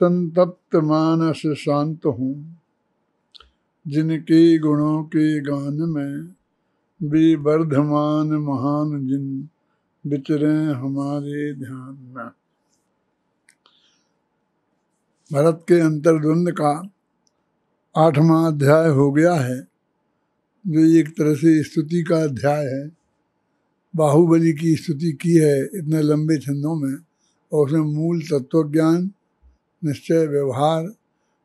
संतप्त मानस शांत हूँ, जिनके गुणों के गान में वे वर्धमान महान जिन विचरे हमारे ध्यान में। भरत के अंतर्द्वंद का 8वां अध्याय हो गया है, जो एक तरह से स्तुति का अध्याय है। बाहुबली की स्तुति की है इतने लंबे छंदों में, और उसमें मूल तत्वज्ञान, निश्चय व्यवहार,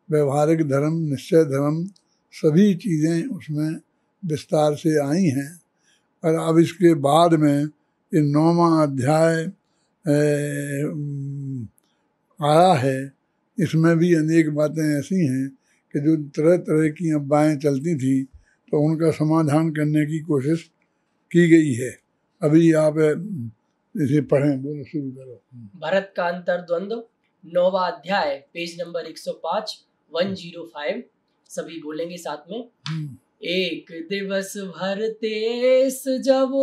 व्यवहारिक धर्म, निश्चय धर्म, सभी चीज़ें उसमें विस्तार से आई हैं। और अब इसके बाद में ये 9वां अध्याय आया है। इसमें भी अनेक बातें ऐसी हैं कि जो तरह तरह की अफवाहें चलती थी, तो उनका समाधान करने की कोशिश की गई है। अभी आप इसे पढ़ें, बोलो, शुरू करो। भरत का अंतर्द्वंद 9वां अध्याय, पेज नंबर 105, 105। सभी बोलेंगे साथ में। एक दिवस भरतेस जब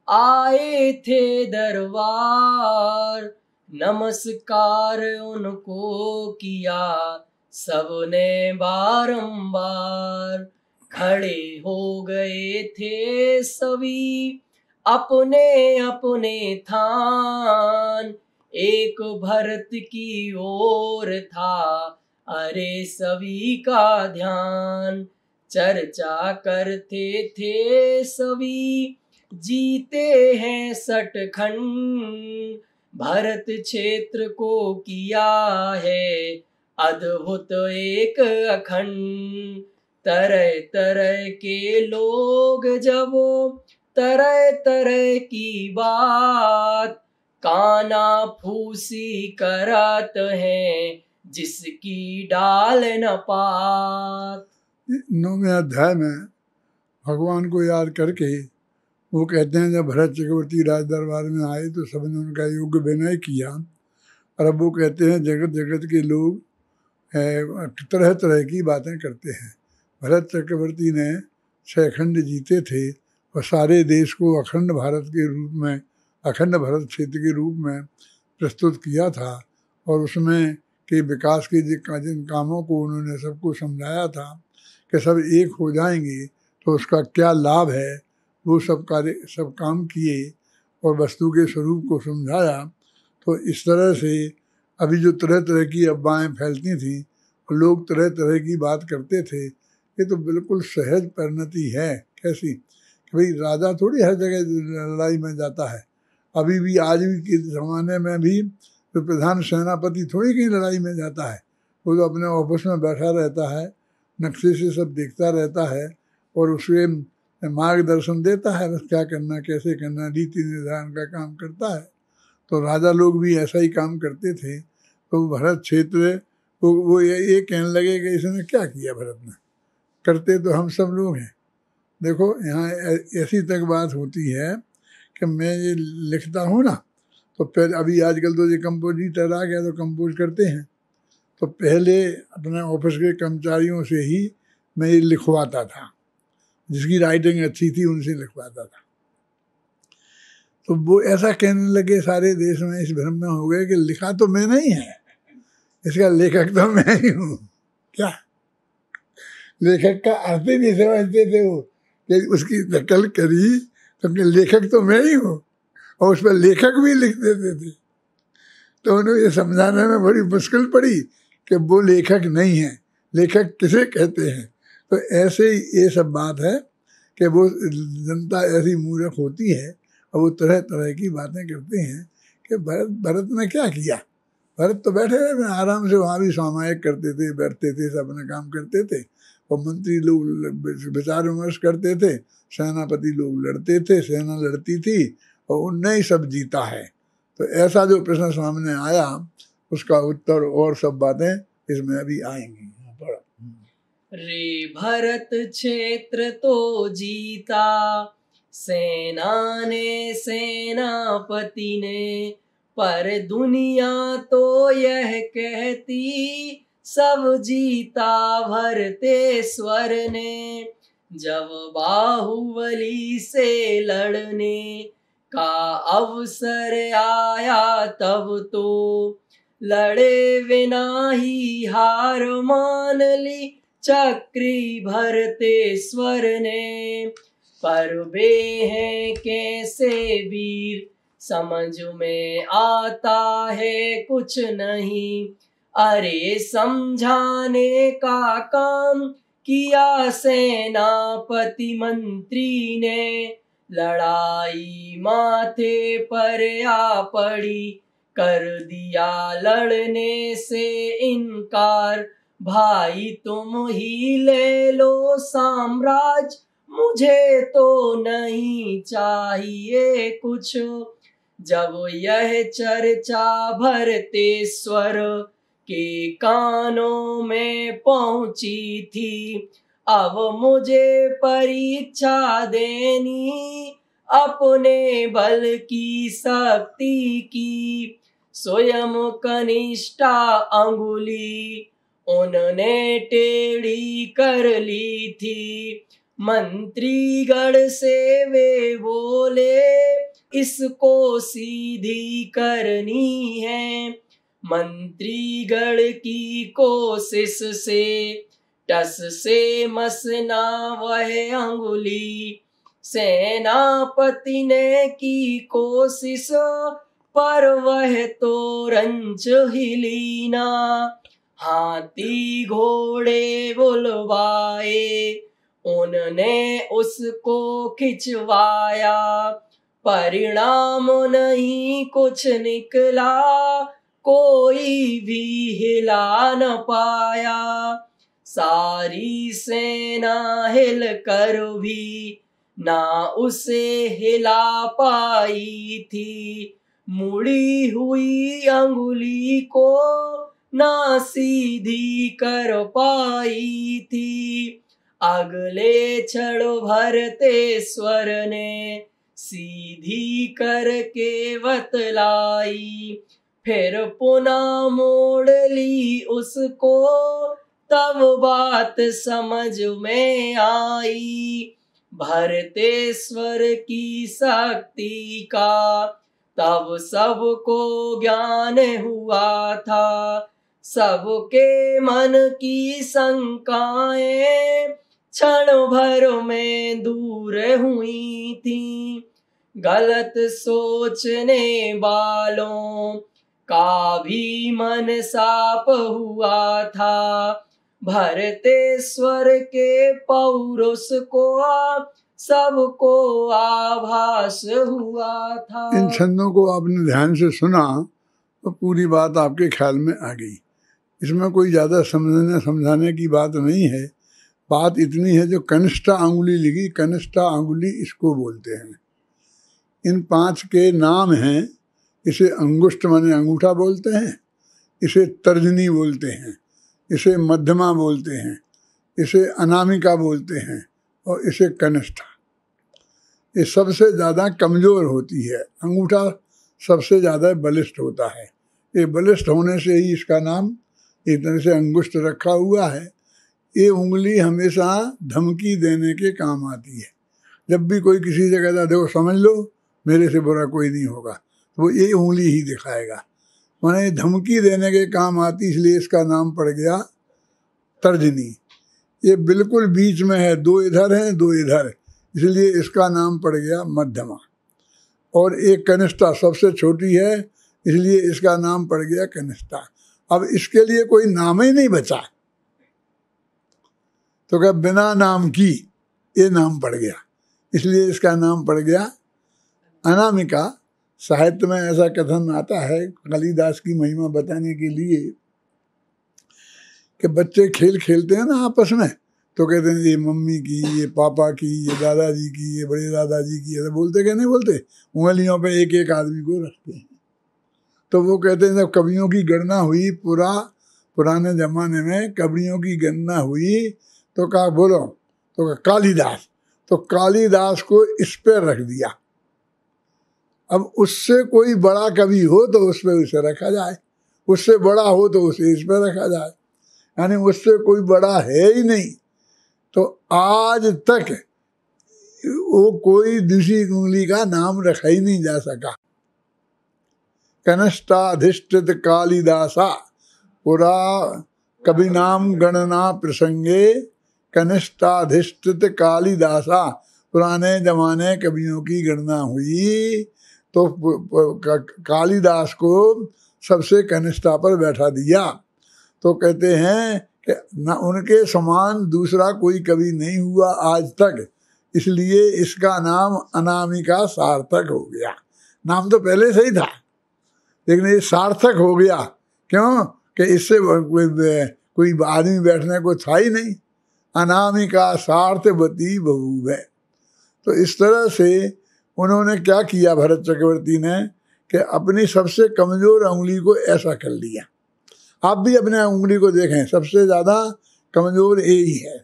आए थे दरबार, नमस्कार उनको किया सबने बारंबार। खड़े हो गए थे सभी अपने अपने थान, एक भरत की ओर था अरे सभी का ध्यान। चर्चा करते थे सभी जीते हैं सटखंड, भरत क्षेत्र को किया है अद्भुत एक अखंड। तरह तरह के लोग जब तरह तरह की बात, काना फूसी करत हैं जिसकी डाल न पात। 9वें अध्याय में भगवान को याद करके वो कहते हैं, जब भरत चक्रवर्ती राज दरबार में आए तो सबने उनका योग्य विनय किया। और अब वो कहते हैं जगत जगत के लोग तरह तरह की बातें करते हैं। भरत चक्रवर्ती ने 6 खंड जीते थे और सारे देश को अखंड भारत के रूप में, अखंड भारत क्षेत्र के रूप में प्रस्तुत किया था। और उसमें के विकास के जिन कामों को उन्होंने सबको समझाया था कि सब एक हो जाएंगे तो उसका क्या लाभ है, वो सब काम किए और वस्तु के स्वरूप को समझाया। तो इस तरह से अभी जो तरह तरह की अफवाहें फैलती थी, लोग तरह तरह की बात करते थे, ये तो बिल्कुल सहज परिणति है। कैसी कि भाई राजा थोड़ी हर जगह लड़ाई में जाता है। अभी भी आज भी के ज़माने में भी तो प्रधान सेनापति थोड़ी कहीं लड़ाई में जाता है। वो तो अपने ऑफिस में बैठा रहता है, नक्शे से सब देखता रहता है और उसे मार्गदर्शन देता है, बस क्या करना, कैसे करना, नीति निर्धारण का काम करता है। तो राजा लोग भी ऐसा ही काम करते थे। तो भरत क्षेत्र वो ये कहने लगे कि इसने क्या किया भरत ने, करते तो हम सब लोग हैं। देखो यहाँ ऐसी तक बात होती है कि मैं ये लिखता हूँ ना, तो फिर अभी आजकल तो ये कंपोजिटर आ गया तो कंपोज करते हैं। तो पहले अपने ऑफिस के कर्मचारियों से ही मैं ये लिखवाता था, जिसकी राइटिंग अच्छी थी उनसे लिखवाता था। तो वो ऐसा कहने लगे, सारे देश में इस भ्रम में हो गए कि लिखा तो मैं नहीं है, इसका लेखक तो मैं ही हूँ। क्या लेखक का अर्थ ही नहीं समझते थे वो, कि उसकी नकल करी तो लेखक तो मैं ही हूँ, और उस पर लेखक भी लिख देते थे। तो उन्हें ये समझाने में बड़ी मुश्किल पड़ी कि वो लेखक नहीं है, लेखक किसे कहते हैं। तो ऐसे ही ये सब बात है कि वो जनता ऐसी मूर्ख होती है और वो तरह तरह की बातें करते हैं कि भरत ने क्या किया। भरत तो बैठे रहे आराम से, वहाँ भी सामायिक करते थे, बैठते थे, सब अपना काम करते थे, और मंत्री लोग विचार विमर्श करते थे, सेनापति लोग लड़ते थे, सेना लड़ती थी और उनने ही सब जीता है। तो ऐसा जो प्रश्न सामने आया उसका उत्तर और सब बातें इसमें अभी आएंगी। रे भरत क्षेत्र तो जीता, सेना ने सेनापति ने, पर दुनिया तो यह कहती सब जीता भरतेश्वर ने। जब बाहुबली से लड़ने का अवसर आया तब तो लड़े बिना ही हार मान ली चक्री भरतेश्वर ने। पर वे हैं कैसे वीर समझ में आता है कुछ नहीं। अरे समझाने का काम किया सेनापति मंत्री ने। लड़ाई माथे पर आ पड़ी कर दिया लड़ने से इनकार। भाई तुम ही ले लो साम्राज्य मुझे तो नहीं चाहिए कुछ। जब यह चर्चा भरतेश्वर के कानों में पहुंची थी, अब मुझे परीक्षा देनी अपने बल की शक्ति की। स्वयं कनिष्ठा अंगुली उन्होंने टेढ़ी कर ली थी। मंत्रीगण से वे बोले इसको सीधी करनी है। मंत्रीगण की कोशिश से टस से मस ना वह अंगुली। सेनापति ने की कोशिश पर वह तो रंच हिली ना। हाथी घोड़े बुलवाए उनने उसको खिंचवाया। परिणाम नहीं कुछ निकला कोई भी हिला न पाया। सारी सेना हिल कर भी ना उसे हिला पाई थी। मुड़ी हुई अंगुली को ना सीधी कर पाई थी। अगले क्षण भरतेश्वर ने सीधी करके बतलाई। फिर पुनः मोड़ ली उसको तब बात समझ में आई। भरतेश्वर की शक्ति का तब सबको ज्ञान हुआ था। सबके मन की शंकाएं क्षण भर में दूर हुई थी। गलत सोचने वालों का भी मन साफ हुआ था। भरतेश्वर के पौरुष को सबको आभास हुआ था। इन छंदों को आपने ध्यान से सुना तो पूरी बात आपके ख्याल में आ गई। इसमें कोई ज़्यादा समझाने की बात नहीं है। बात इतनी है जो कनिष्ठा अंगुली लिखी, कनिष्ठा अंगुली इसको बोलते हैं। इन 5 के नाम हैं। इसे अंगुष्ठ माने अंगूठा बोलते हैं, इसे तर्जनी बोलते हैं, इसे मध्यमा बोलते हैं, इसे अनामिका बोलते हैं और इसे कनिष्ठा। ये सबसे ज़्यादा कमज़ोर होती है। अंगूठा सबसे ज़्यादा बलिष्ठ होता है। ये बलिष्ठ होने से ही इसका नाम एक तरह से अंगुष्ठ रखा हुआ है। ये उंगली हमेशा धमकी देने के काम आती है। जब भी कोई किसी से कहता देखो समझ लो मेरे से बुरा कोई नहीं होगा, तो वो ये उंगली ही दिखाएगा। माने धमकी देने के काम आती, इसलिए इसका नाम पड़ गया तर्जनी। ये बिल्कुल बीच में है, 2 इधर हैं 2 इधर, इसलिए इसका नाम पड़ गया मध्यमा। और एक कनिष्ठा सबसे छोटी है, इसलिए इसका नाम पड़ गया कनिष्ठा। अब इसके लिए कोई नाम ही नहीं बचा, तो क्या बिना नाम की ये नाम पड़ गया, इसलिए इसका नाम पड़ गया अनामिका। साहित्य में ऐसा कथन आता है कालिदास की महिमा बताने के लिए कि बच्चे खेल खेलते हैं ना आपस में, तो कहते हैं ये मम्मी की, ये पापा की, ये दादाजी की, ये बड़े दादाजी की, ऐसा बोलते क्या नहीं बोलते। उंगलियों पे एक एक आदमी को रखते हैं। तो वो कहते हैं जब कवियों की गणना हुई, पुराने जमाने में कवियों की गणना हुई तो कहा बोलो, तो कहा कालिदास, तो कालिदास को इस पर रख दिया। अब उससे कोई बड़ा कवि हो तो उस पर उसे रखा जाए, उससे बड़ा हो तो उसे इस पर रखा जाए, यानी उससे कोई बड़ा है ही नहीं। तो आज तक वो कोई दूसरी उंगली का नाम रखा ही नहीं जा सका। कनिष्ठाधिष्ठित कालिदासा पुरा कवि नाम गणना प्रसंगे। कनिष्ठाधिष्ठित कालिदासा, पुराने जमाने कवियों की गणना हुई तो कालिदास को सबसे कनिष्ठा पर बैठा दिया। तो कहते हैं कि न उनके समान दूसरा कोई कवि नहीं हुआ आज तक, इसलिए इसका नाम अनामिका सार्थक हो गया। नाम तो पहले से ही था लेकिन ये सार्थक हो गया। क्यों कि इससे कोई आदमी बैठने को था ही नहीं। अनामिका सार्थवती बहू है। तो इस तरह से उन्होंने क्या किया भरत चक्रवर्ती ने कि अपनी सबसे कमजोर उंगली को ऐसा कर लिया। आप भी अपने उंगली को देखें, सबसे ज्यादा कमजोर यही है।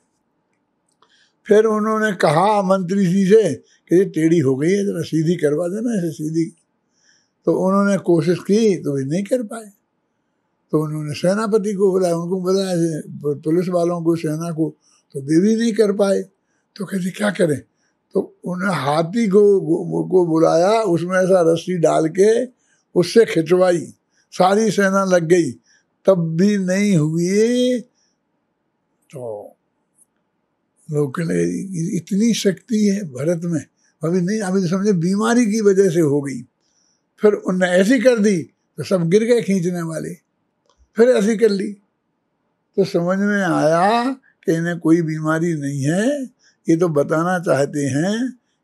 फिर उन्होंने कहा मंत्री जी से कि ये टेढ़ी हो गई है, जरा सीधी करवा देना इसे सीधी। तो उन्होंने कोशिश की तो वे नहीं कर पाए। तो उन्होंने सेनापति को बुलाया, उनको बुलाया पुलिस वालों को, सेना को, तो वे भी नहीं कर पाए। तो कहते क्या करें? तो उन्हें हाथी को बुलाया, उसमें ऐसा रस्सी डाल के उससे खिंचवाई, सारी सेना लग गई, तब भी नहीं हुई। तो लोग कहने इतनी शक्ति है भरत में, अभी नहीं, अभी तो समझे बीमारी की वजह से हो गई। फिर उनने ऐसी कर दी तो सब गिर गए खींचने वाले, फिर ऐसी कर ली तो समझ में आया कि इन्हें कोई बीमारी नहीं है, ये तो बताना चाहते हैं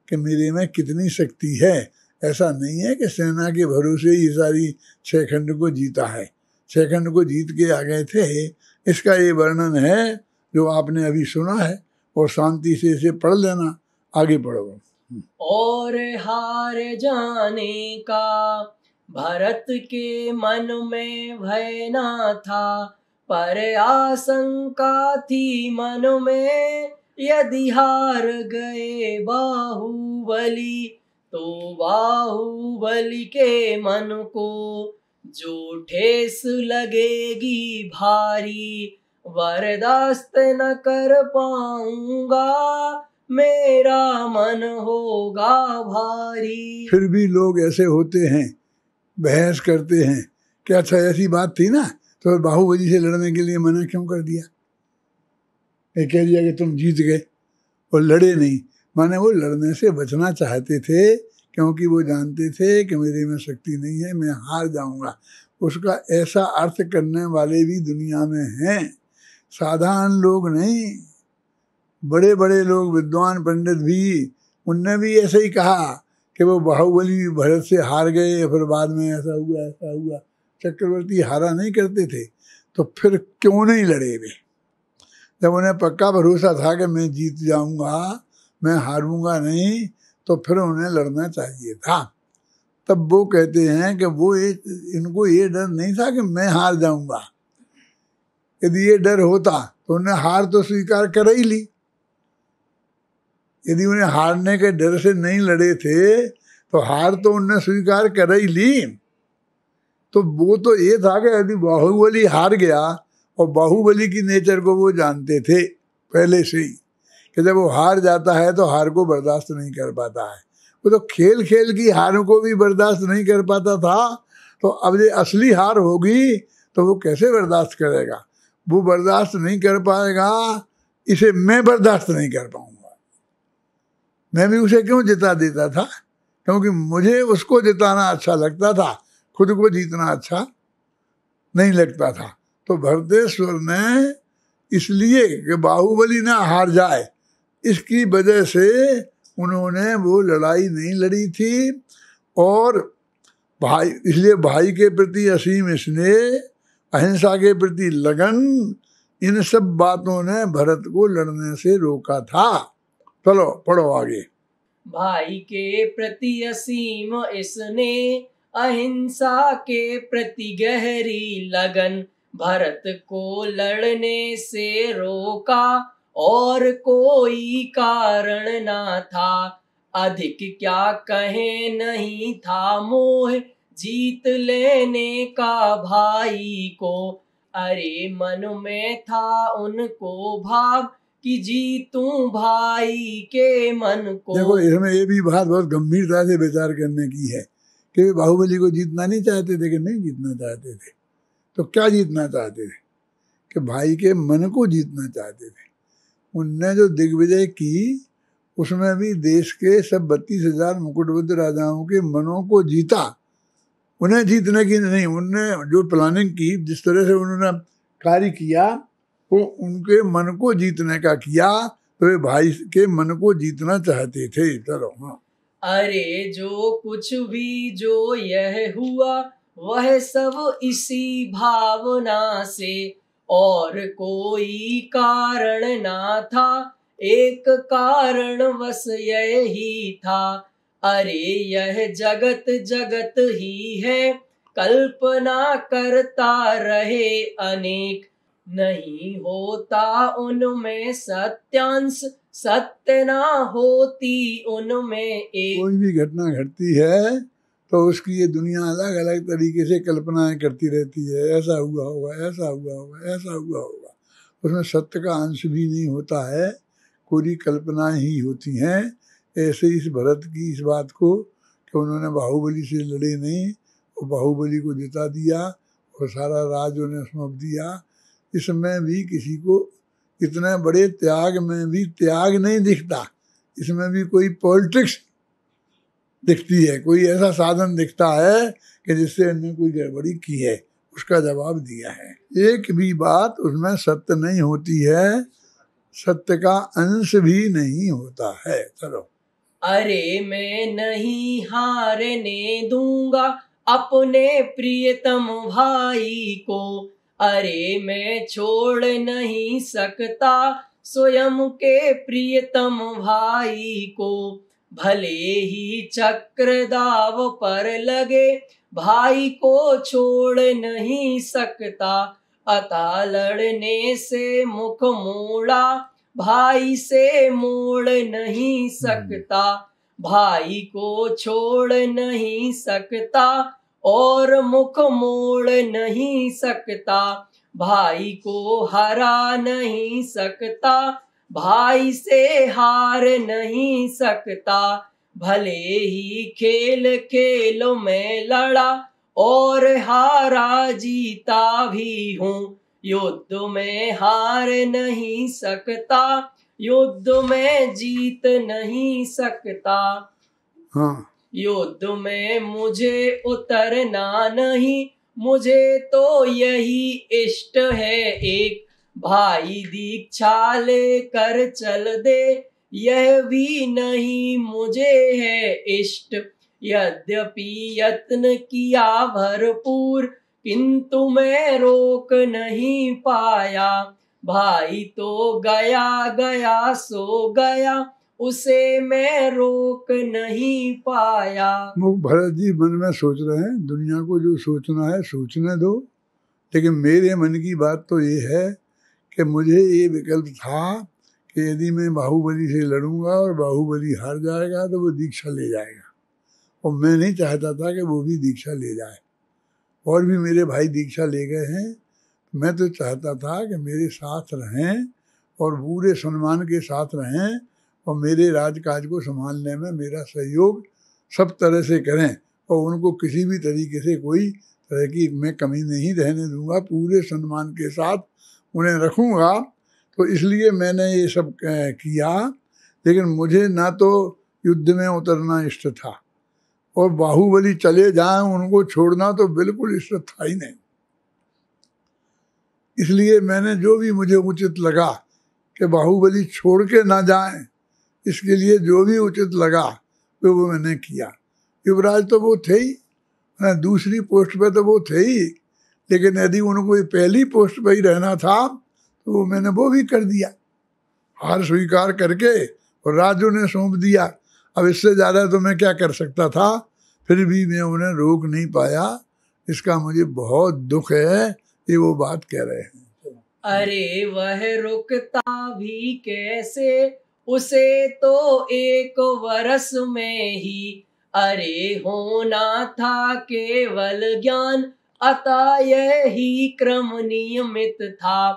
कि मेरे में कितनी शक्ति है। ऐसा नहीं है कि सेना के भरोसे ही सारी 6 खंड को जीता है, 6 खंड को जीत के आ गए थे। इसका ये वर्णन है जो आपने अभी सुना है, और शांति से इसे पढ़ लेना। आगे पढ़ो। और हार जाने का भरत के मन में भय न था, पर आशंका थी मन में, यदि हार गए बाहुबली तो बाहुबली के मन को जो ठेस लगेगी भारी, बर्दाश्त न कर पाऊंगा, मेरा मन होगा भारी। फिर भी लोग ऐसे होते हैं, बहस करते हैं कि अच्छा ऐसी बात थी ना, तो बाहुबली से लड़ने के लिए मना क्यों कर दिया? ये कह दिया कि तुम जीत गए और लड़े नहीं। माने वो लड़ने से बचना चाहते थे, क्योंकि वो जानते थे कि मेरे में शक्ति नहीं है, मैं हार जाऊंगा। उसका ऐसा अर्थ करने वाले भी दुनिया में हैं, साधारण लोग नहीं, बड़े बड़े लोग, विद्वान पंडित भी, उनने भी ऐसे ही कहा कि वो बाहुबली भरत से हार गए, फिर बाद में ऐसा हुआ ऐसा हुआ। चक्रवर्ती हारा नहीं करते थे, तो फिर क्यों नहीं लड़े वे? जब उन्हें पक्का भरोसा था कि मैं जीत जाऊंगा, मैं हारूंगा नहीं, तो फिर उन्हें लड़ना चाहिए था। तब वो कहते हैं कि वो इनको ये डर नहीं था कि मैं हार जाऊंगा। यदि ये डर होता तो उन्हें हार तो स्वीकार कर ही ली। यदि उन्हें हारने के डर से नहीं लड़े थे तो हार तो उन्हें स्वीकार कर ही ली। तो वो तो ये था कि यदि बाहुबली हार गया, और बाहुबली की नेचर को वो जानते थे पहले से ही कि जब वो हार जाता है तो हार को बर्दाश्त नहीं कर पाता है। वो तो खेल खेल की हार को भी बर्दाश्त नहीं कर पाता था, तो अब ये असली हार होगी तो वो कैसे बर्दाश्त करेगा? वो बर्दाश्त नहीं कर पाएगा, इसे मैं बर्दाश्त नहीं कर पाऊंगा। मैं भी उसे क्यों जिता देता था? क्योंकि मुझे उसको जिताना अच्छा लगता था, खुद को जीतना अच्छा नहीं लगता था। तो भरतेश्वर ने इसलिए कि बाहुबली ना हार जाए, इसकी वजह से उन्होंने वो लड़ाई नहीं लड़ी थी। और भाई, इसलिए भाई के प्रति असीम स्नेह, अहिंसा के प्रति लगन, इन सब बातों ने भरत को लड़ने से रोका था। चलो पढ़ो आगे। भाई के प्रति असीम स्नेह, अहिंसा के प्रति गहरी लगन, भरत को लड़ने से रोका और कोई कारण ना था। अधिक क्या कहे नहीं था मोह, जीत लेने का भाई को। अरे मन में था उनको भाव कि जीतूं भाई के मन को। देखो इसमें ये भी बात बहुत गंभीरता से विचार करने की है कि वे बाहुबली को जीतना नहीं चाहते थे कि नहीं जीतना चाहते थे? तो क्या जीतना चाहते थे? कि भाई के मन को जीतना चाहते थे। उनने जो दिग्विजय की उसमें भी देश के सब 32,000 मुकुटबद्ध राजाओं के मनों को जीता। उन्हें जीतने की नहीं, उनने जो प्लानिंग की, जिस तरह से उन्होंने कार्य किया, वो उनके मन को जीतने का किया। तो वे भाई के मन को जीतना चाहते थे। चलो हाँ। अरे जो कुछ भी जो यह हुआ वह सब इसी भावना से, और कोई कारण ना था, एक कारण बस यही था। अरे यह जगत जगत ही है, कल्पना करता रहे अनेक, नहीं होता उनमें सत्यांश, सत्य ना होती उनमें एक। कोई भी घटना घटती है तो उसकी ये दुनिया अलग अलग तरीके से कल्पनाएं करती रहती है। ऐसा हुआ होगा, ऐसा हुआ होगा, ऐसा हुआ होगा। उसमें सत्य का अंश भी नहीं होता है, पूरी कल्पनाएं ही होती हैं। ऐसे इस भरत की इस बात को कि उन्होंने बाहुबली से लड़े नहीं, वो बाहुबली को जिता दिया और सारा राज उन्हें सौंप दिया। इसमें भी किसी को इतने बड़े त्याग में भी त्याग नहीं दिखता, इसमें भी कोई पॉलिटिक्स दिखती है, कोई ऐसा साधन दिखता है कि जिससे इन्होंने कोई गड़बड़ी की है, उसका जवाब दिया है। एक भी बात उसमें सत्य नहीं होती है, सत्य का अंश भी नहीं होता है। चलो। अरे मैं नहीं हारने दूंगा अपने प्रियतम भाई को, अरे मैं छोड़ नहीं सकता स्वयं के प्रियतम भाई को, भले ही चक्र दाव पर लगे भाई को छोड़ नहीं सकता, अतः लड़ने से मुख मोड़ा भाई से मोड़ नहीं सकता, भाई को छोड़ नहीं सकता और मुख मोड़ नहीं सकता, भाई को हरा नहीं सकता, भाई से हार नहीं सकता, भले ही खेल खेल में लड़ा और हारा जीता भी हूँ, युद्ध में हार नहीं सकता, युद्ध में जीत नहीं सकता। हाँ। युद्ध में मुझे उतरना नहीं, मुझे तो यही इष्ट है एक, भाई दीक्षा लेकर चल दे यह भी नहीं मुझे है इष्ट, यद्यपि यत्न किया भरपूर किंतु मैं रोक नहीं पाया, भाई तो गया गया सो गया उसे मैं रोक नहीं पाया। भरत जी मन में सोच रहे हैं, दुनिया को जो सोचना है सोचने दो, लेकिन मेरे मन की बात तो ये है कि मुझे ये विकल्प था कि यदि मैं बाहुबली से लड़ूंगा और बाहुबली हार जाएगा तो वो दीक्षा ले जाएगा, और मैं नहीं चाहता था कि वो भी दीक्षा ले जाए। और भी मेरे भाई दीक्षा ले गए हैं, मैं तो चाहता था कि मेरे साथ रहें और पूरे सम्मान के साथ रहें और मेरे राजकाज को संभालने में मेरा सहयोग सब तरह से करें, और उनको किसी भी तरीके से कोई तरह की मैं कमी नहीं रहने दूंगा, पूरे सम्मान के साथ उन्हें रखूंगा। तो इसलिए मैंने ये सब किया, लेकिन मुझे ना तो युद्ध में उतरना इष्ट था और बाहुबली चले जाएं उनको छोड़ना तो बिल्कुल इष्ट था ही नहीं। इसलिए मैंने जो भी मुझे उचित लगा कि बाहुबली छोड़ के ना जाएं, इसके लिए जो भी उचित लगा तो वो मैंने किया। युवराज तो वो थे ही, दूसरी पोस्ट पे तो वो थे ही, लेकिन यदि उनको पहली पोस्ट पे ही रहना था तो वो मैंने वो भी कर दिया, हार स्वीकार करके और राज उन्हें सौंप दिया। अब इससे ज़्यादा तो मैं क्या कर सकता था, फिर भी मैं उन्हें रोक नहीं पाया, इसका मुझे बहुत दुख है, ये वो बात कह रहे हैं। अरे वह रुकता भी कैसे, उसे तो एक वर्ष में ही, अरे होना था केवल ज्ञान, अतः यही क्रम नियमित था,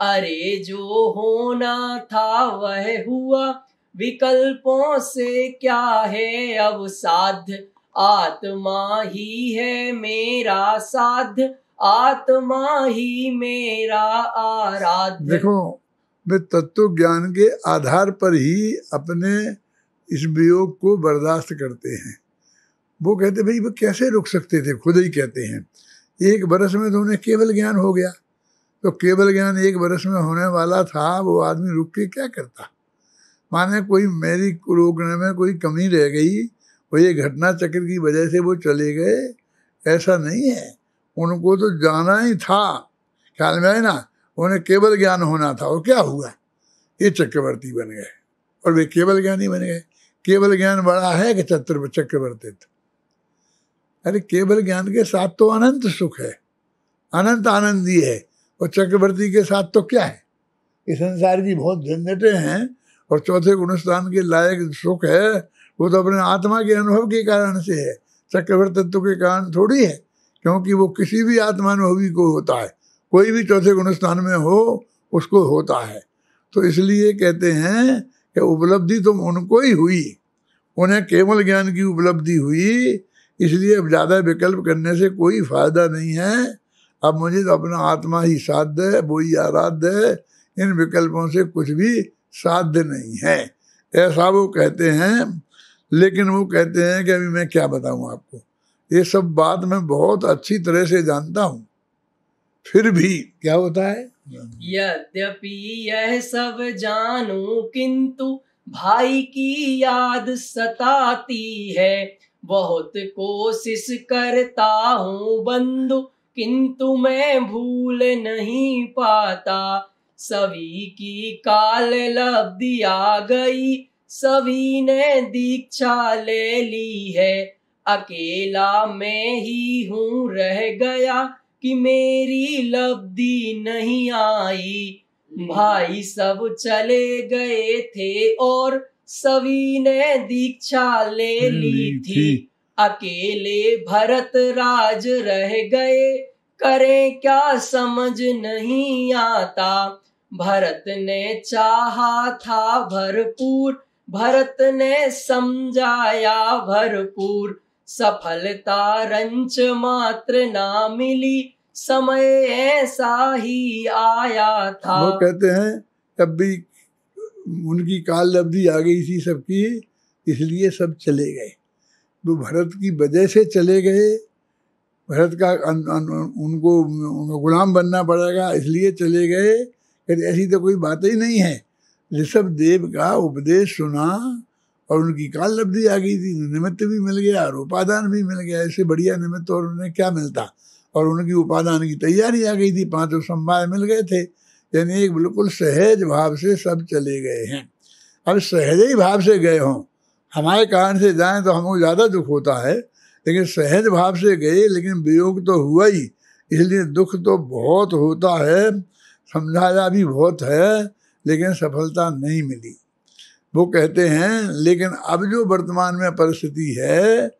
अरे जो होना था वह हुआ, विकल्पों से क्या है अब साध्य, आत्मा ही है मेरा साध्य, आत्मा ही मेरा आराध्य। देखो, वे तत्व ज्ञान के आधार पर ही अपने इस वियोग को बर्दाश्त करते हैं। वो कहते भाई वो कैसे रुक सकते थे, खुद ही कहते हैं 1 बरस में तो उन्हें केवल ज्ञान हो गया। तो केवल ज्ञान 1 बरस में होने वाला था, वो आदमी रुक के क्या करता। माने कोई मेरी रोकने में कोई कमी रह गई, वो ये घटना चक्र की वजह से वो चले गए, ऐसा नहीं है। उनको तो जाना ही था, ख्याल में आए ना, उन्हें केवल ज्ञान होना था। और क्या हुआ, ये चक्रवर्ती बन गए और वे केवल ज्ञानी बन गए। केवल ज्ञान बड़ा है कि चक्रवर्तित। अरे केवल ज्ञान के साथ तो अनंत सुख है, अनंत आनंदी है। और चक्रवर्ती के साथ तो क्या है, इस संसार की बहुत झंझटें हैं। और चौथे गुणस्थान के लायक सुख है, वो तो अपने आत्मा के अनुभव के कारण से है, चक्रवर्तित्व के कारण थोड़ी है। क्योंकि वो किसी भी आत्मानुभवी को होता है, कोई भी चौथे गुणस्थान में हो उसको होता है। तो इसलिए कहते हैं कि उपलब्धि तो उनको ही हुई, उन्हें केवल ज्ञान की उपलब्धि हुई। इसलिए अब ज़्यादा विकल्प करने से कोई फायदा नहीं है। अब मुझे तो अपना आत्मा ही साध्य है, वो ही आराध्य है, इन विकल्पों से कुछ भी साध्य नहीं है, ऐसा वो कहते हैं। लेकिन वो कहते हैं कि अभी मैं क्या बताऊं आपको, ये सब बात मैं बहुत अच्छी तरह से जानता हूं, फिर भी क्या होता है। यद्यपि यह सब जानूं किंतु भाई की याद सताती है। बहुत कोशिश करता हूँ बंधु किंतु मैं भूल नहीं पाता। सभी की काल लब्धि आ गई, सभी ने दीक्षा ले ली है। अकेला मैं ही हूँ रह गया कि मेरी लब्धि नहीं आई। भाई सब चले गए थे और सभी ने दीक्षा ले ली थी। अकेले भरत राज रह गए, करें क्या समझ नहीं आता। भरत ने चाहा था भरपूर, भरत ने समझाया भरपूर। सफलता रंच मात्र ना मिली, समय ऐसा ही आया था। वो कहते हैं तब भी उनकी काल लब्धि आ गई थी सबकी, इसलिए सब चले गए। वो भरत की वजह से चले गए, भरत का उनको गुलाम बनना पड़ेगा इसलिए चले गए। ऐसी तो कोई बात ही नहीं है। ऋषभ देव का उपदेश सुना और उनकी काल लब्धि आ गई थी, निमित्त भी मिल गया और उपादान भी मिल गया। ऐसे बढ़िया निमित्त और उन्हें क्या मिलता। और उनकी उपादान की तैयारी आ गई थी, 5 संभाय मिल गए थे। यानी एक बिल्कुल सहज भाव से सब चले गए हैं। अब सहज ही भाव से गए हों, हमारे कारण से जाएं तो हमको ज़्यादा दुख होता है, लेकिन सहज भाव से गए, लेकिन वियोग तो हुआ ही, इसलिए दुख तो बहुत होता है, समझाया भी बहुत है, लेकिन सफलता नहीं मिली। वो कहते हैं लेकिन अब जो वर्तमान में परिस्थिति है,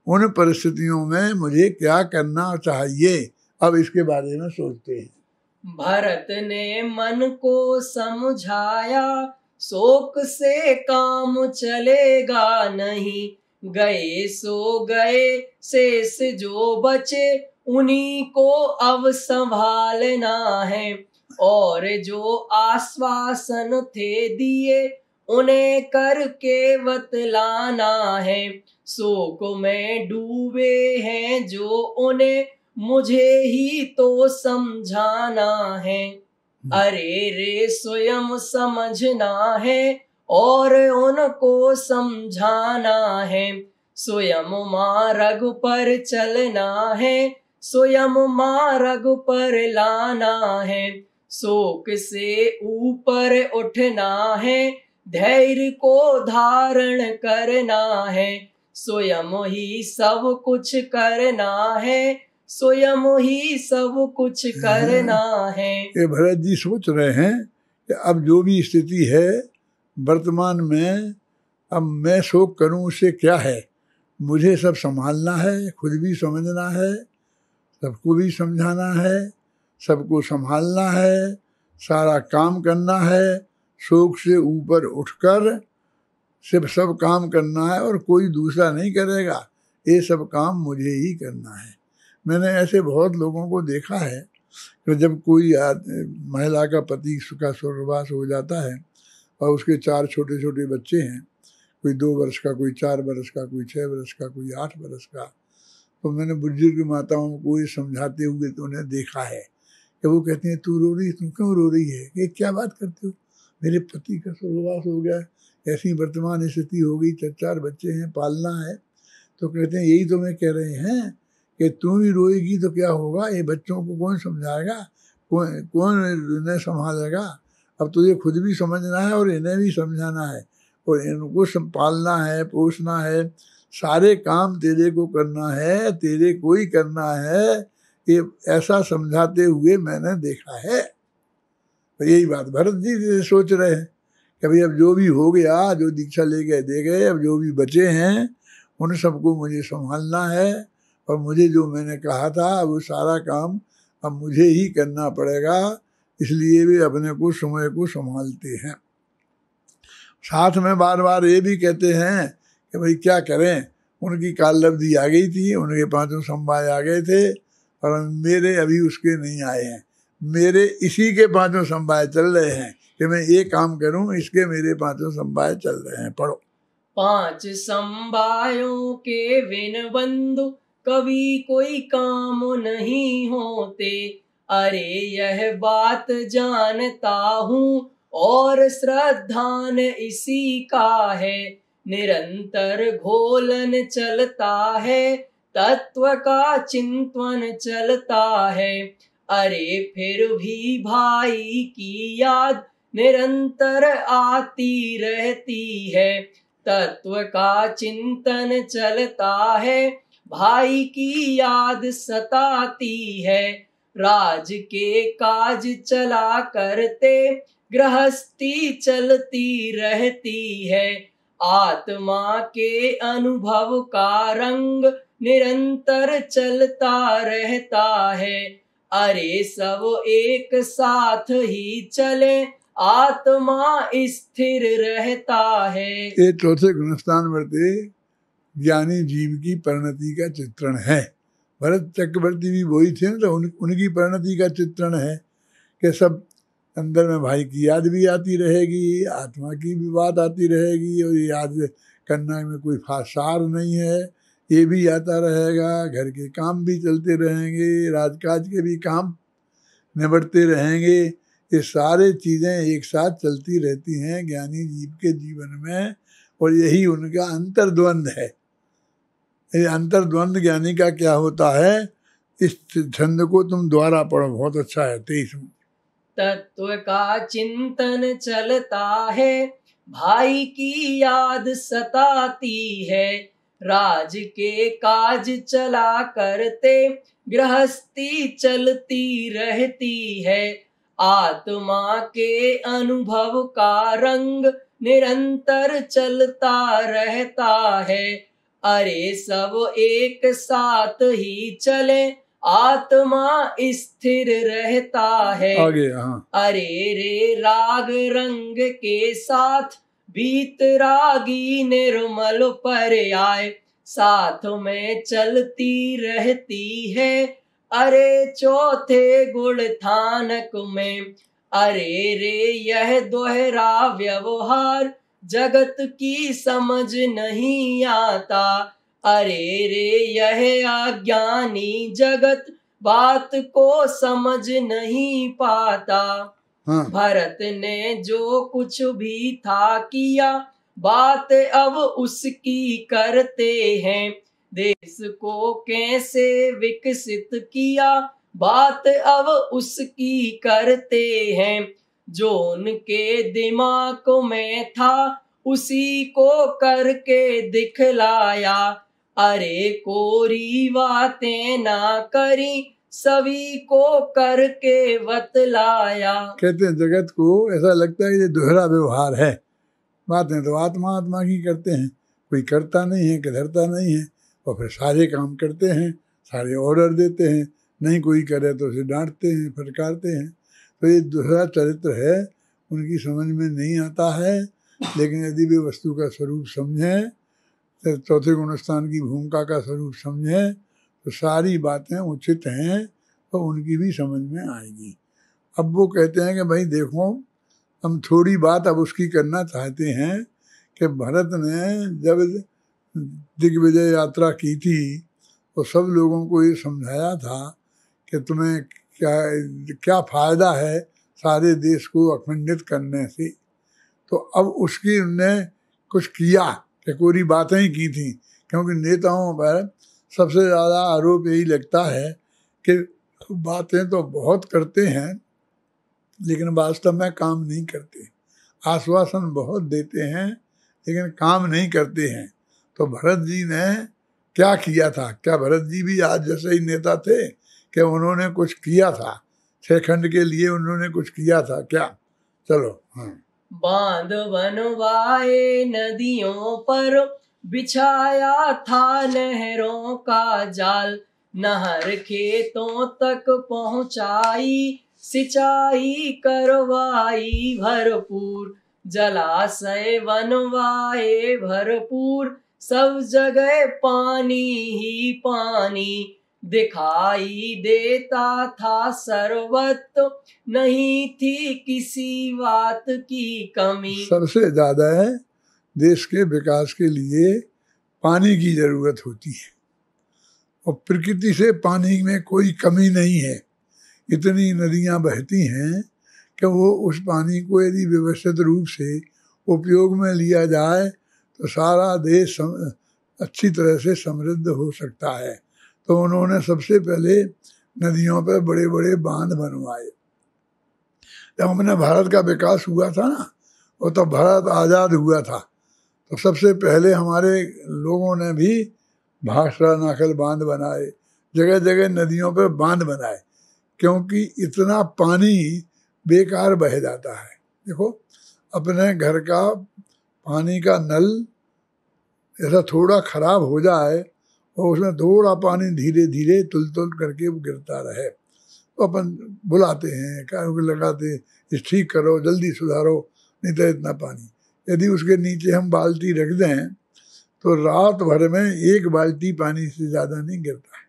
उन परिस्थितियों में मुझे क्या करना चाहिए, अब इसके बारे में सोचते हैं। भरत ने मन को समझाया, शोक से काम चलेगा नहीं। गए सो गए, शेष जो बचे उन्हीं को अब संभालना है। और जो आश्वासन थे दिए उन्हें करके बतलाना है। शोक में डूबे हैं जो उन्हें मुझे ही तो समझाना है। अरे रे स्वयं समझना है और उनको समझाना है। स्वयं मार्ग पर चलना है, स्वयं मार्ग पर लाना है। शोक से ऊपर उठना है, धैर्य को धारण करना है। स्वयं ही सब कुछ करना है, स्वयं ही सब कुछ करना है। ये भरत जी सोच रहे हैं कि अब जो भी स्थिति है वर्तमान में, अब मैं शोक करूं उससे क्या है। मुझे सब संभालना है, खुद भी समझना है, सबको भी समझाना है, सबको संभालना है, सारा काम करना है। शोक से ऊपर उठकर सिर्फ सब काम करना है और कोई दूसरा नहीं करेगा। ये सब काम मुझे ही करना है। मैंने ऐसे बहुत लोगों को देखा है कि जब कोई महिला का पति का स्वर्गवास हो जाता है और उसके 4 छोटे छोटे बच्चे हैं, कोई 2 वर्ष का, कोई 4 वर्ष का, कोई 6 वर्ष का, कोई 8 वर्ष का, तो मैंने बुजुर्ग माताओं को ये समझाते हुए तो उन्हें देखा है कि वो कहती हैं तू रो रही, तुम क्यों रो रही है? ये क्या बात करते हो, मेरे पति का स्वर्गवास हो गया, ऐसी वर्तमान स्थिति हो गई, 4 बच्चे हैं, पालना है। तो कहते हैं यही तो मैं कह रहे हैं कि तू भी रोएगी तो क्या होगा, ये बच्चों को कौन समझाएगा, कौन इन्हें संभालेगा? अब तुझे खुद भी समझना है और इन्हें भी समझाना है और इनको पालना है, पोसना है, सारे काम तेरे को करना है, तेरे को ही करना है, ये ऐसा समझाते हुए मैंने देखा है। तो यही बात भरत जी सोच रहे हैं कि भाई अब जो भी हो गया, जो दीक्षा ले गए दे गए, अब जो भी बचे हैं उन सबको मुझे संभालना है और मुझे जो मैंने कहा था वो सारा काम अब मुझे ही करना पड़ेगा, इसलिए वे अपने को समय को संभालते हैं। साथ में बार बार ये भी कहते हैं कि भाई क्या करें, उनकी काल लब्धि आ गई थी, उनके 5 समवाय आ गए थे और मेरे अभी उसके नहीं आए हैं, मेरे इसी के 5 समवाय चल रहे हैं कि मैं ये काम करूं, इसके मेरे 5 समवाय चल रहे हैं। पढ़ो। 5 समवायों के बिन बंधु कभी कोई काम नहीं होते, अरे यह बात जानता हूँ और श्रद्धान इसी का है, निरंतर घोलन चलता है, तत्व का चिंतन चलता है, अरे फिर भी भाई की याद निरंतर आती रहती है, तत्व का चिंतन चलता है, भाई की याद सताती है, राज के काज चला करते गृहस्थी चलती रहती है, आत्मा के अनुभव का रंग निरंतर चलता रहता है, अरे सब एक साथ ही चले, आत्मा स्थिर रहता है। ये चौथे गुणस्थान वर्ते ज्ञानी जीव की परिणति का चित्रण है। भरत चक्रवर्ती भी वही थे ना, तो उनकी परिणति का चित्रण है कि सब अंदर में भाई की याद भी आती रहेगी, आत्मा की भी बात आती रहेगी और याद करना में कोई खास सार नहीं है, ये भी आता रहेगा, घर के काम भी चलते रहेंगे, राजकाज के भी काम निबटते रहेंगे, ये सारे चीज़ें एक साथ चलती रहती हैं ज्ञानी जीव के जीवन में और यही उनका अंतर्द्वंद है। ये अंतर्द्वंद ज्ञानी का क्या होता है, इस छंद को तुम द्वारा पढ़ो, बहुत अच्छा है। 23वां तत्व का चिंतन चलता है, भाई की याद सताती है, राज के काज चला करते गृहस्थी चलती रहती है, आत्मा के अनुभव का रंग निरंतर चलता रहता है, अरे सब एक साथ ही चले, आत्मा स्थिर रहता है। आगे हाँ। अरे रे राग रंग के साथ बीत रागी निर्मल पर आए, साथ में चलती रहती है, अरे चौथे गुण थानक में, अरे रे यह दोहरा व्यवहार जगत की समझ नहीं आता, अरे रे यह अज्ञानी जगत बात को समझ नहीं पाता। हाँ। भरत ने जो कुछ भी था किया, बात अब उसकी करते हैं, देश को कैसे विकसित किया, बात अब उसकी करते हैं, जो उनके दिमाग में था उसी को करके दिखलाया, अरे कोरी बातें ना करी सभी को करके बतलाया। कहते हैं जगत को ऐसा लगता है कि ये दोहरा व्यवहार है, बातें तो आत्मा आत्मा की करते हैं, कोई करता नहीं है कि धरता नहीं है, और फिर सारे काम करते हैं, सारे ऑर्डर देते हैं, नहीं कोई करे तो उसे डांटते हैं, फटकारते हैं। तो ये दोहरा चरित्र है, उनकी समझ में नहीं आता है। लेकिन यदि वे वस्तु का स्वरूप समझें जब चौथे गुणस्थान की भूमिका का स्वरूप समझें तो सारी बातें उचित हैं तो उनकी भी समझ में आएगी। अब वो कहते हैं कि भाई देखो, हम थोड़ी बात अब उसकी करना चाहते हैं कि भरत ने जब दिग्विजय यात्रा की थी तो सब लोगों को ये समझाया था कि तुम्हें क्या क्या फायदा है सारे देश को अखंडित करने से। तो अब उसकी उनने कुछ किया कि कोई बातें ही की थी, क्योंकि नेताओं पर सबसे ज़्यादा आरोप यही लगता है कि बातें तो बहुत करते हैं लेकिन वास्तव में काम नहीं करते, आश्वासन बहुत देते हैं लेकिन काम नहीं करते हैं। तो भरत जी ने क्या किया था? क्या भरत जी भी आज जैसे ही नेता थे कि उन्होंने कुछ किया था? 6 खंड के लिए उन्होंने कुछ किया था क्या? चलो। हाँ। बांध बनवाए नदियों पर, बिछाया था नहरों का जाल, नहर खेतों तक पहुंचाई, सिंचाई करवाई भरपूर, जलाशय बनवाए भरपूर, सब जगह पानी ही पानी, दिखाई देता था सर्वत्र, नहीं थी किसी बात की कमी। सबसे ज्यादा है देश के विकास के लिए पानी की जरूरत होती है और प्रकृति से पानी में कोई कमी नहीं है। इतनी नदियां बहती हैं कि वो उस पानी को यदि व्यवस्थित रूप से उपयोग में लिया जाए तो सारा देश अच्छी तरह से समृद्ध हो सकता है। तो उन्होंने सबसे पहले नदियों पर बड़े बड़े बांध बनवाए। जब हमने भारत का विकास हुआ था ना, वो तो भारत आज़ाद हुआ था, तो सबसे पहले हमारे लोगों ने भी भाखड़ा नाखल बांध बनाए, जगह जगह नदियों पर बांध बनाए, क्योंकि इतना पानी बेकार बह जाता है। देखो, अपने घर का पानी का नल ऐसा थोड़ा खराब हो जाए और उसमें थोड़ा पानी धीरे धीरे तुल तुल करके वो गिरता रहे तो अपन बुलाते हैं, कारों को लगाते, इस ठीक करो, जल्दी सुधारो, नहीं तो इतना पानी। यदि उसके नीचे हम बाल्टी रख दें तो रात भर में 1 बाल्टी पानी से ज़्यादा नहीं गिरता है।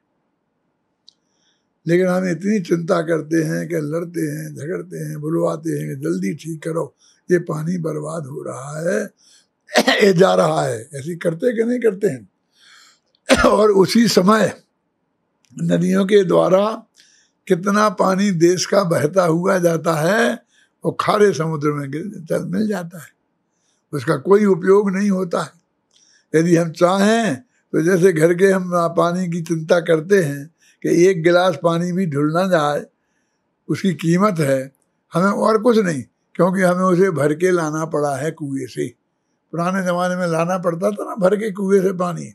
लेकिन हम इतनी चिंता करते हैं कि लड़ते हैं, झगड़ते हैं, बुलवाते हैं कि जल्दी ठीक करो, ये पानी बर्बाद हो रहा है, ये जा रहा है। ऐसी करते कि नहीं करते हैं? और उसी समय नदियों के द्वारा कितना पानी देश का बहता हुआ जाता है वो खारे समुद्र में मिल जाता है, उसका कोई उपयोग नहीं होता है। यदि हम चाहें तो जैसे घर के हम पानी की चिंता करते हैं कि 1 गिलास पानी भी ढुल ना जाए, उसकी कीमत है, हमें और कुछ नहीं, क्योंकि हमें उसे भर के लाना पड़ा है कुएं से। पुराने ज़माने में लाना पड़ता था ना भर के कुएं से पानी,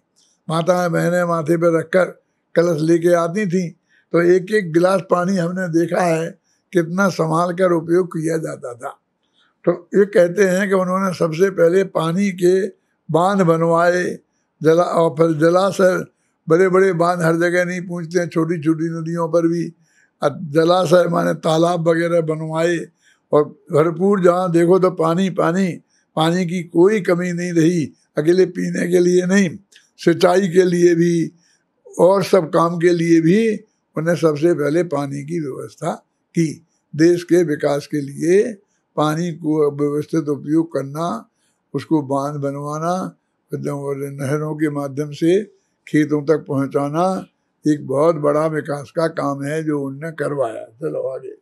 माताएं बहनें माथे पर रखकर कलश लेके आती थी, तो 1-1 गिलास पानी हमने देखा है कितना संभाल कर उपयोग किया जाता था। तो ये कहते हैं कि उन्होंने सबसे पहले पानी के बांध बनवाए, और फिर जलाशय, बड़े बड़े बांध हर जगह नहीं पहुँचते हैं, छोटी छोटी नदियों पर भी जलाशय माने तालाब वगैरह बनवाए और भरपूर जहाँ देखो तो पानी पानी, पानी की कोई कमी नहीं रही। अकेले पीने के लिए नहीं, सिंचाई के लिए भी और सब काम के लिए भी उन्हें सबसे पहले पानी की व्यवस्था की। देश के विकास के लिए पानी को व्यवस्थित उपयोग करना, उसको बांध बनवाना और नहरों के माध्यम से खेतों तक पहुंचाना एक बहुत बड़ा विकास का काम है जो उनने करवाया। चलो आगे।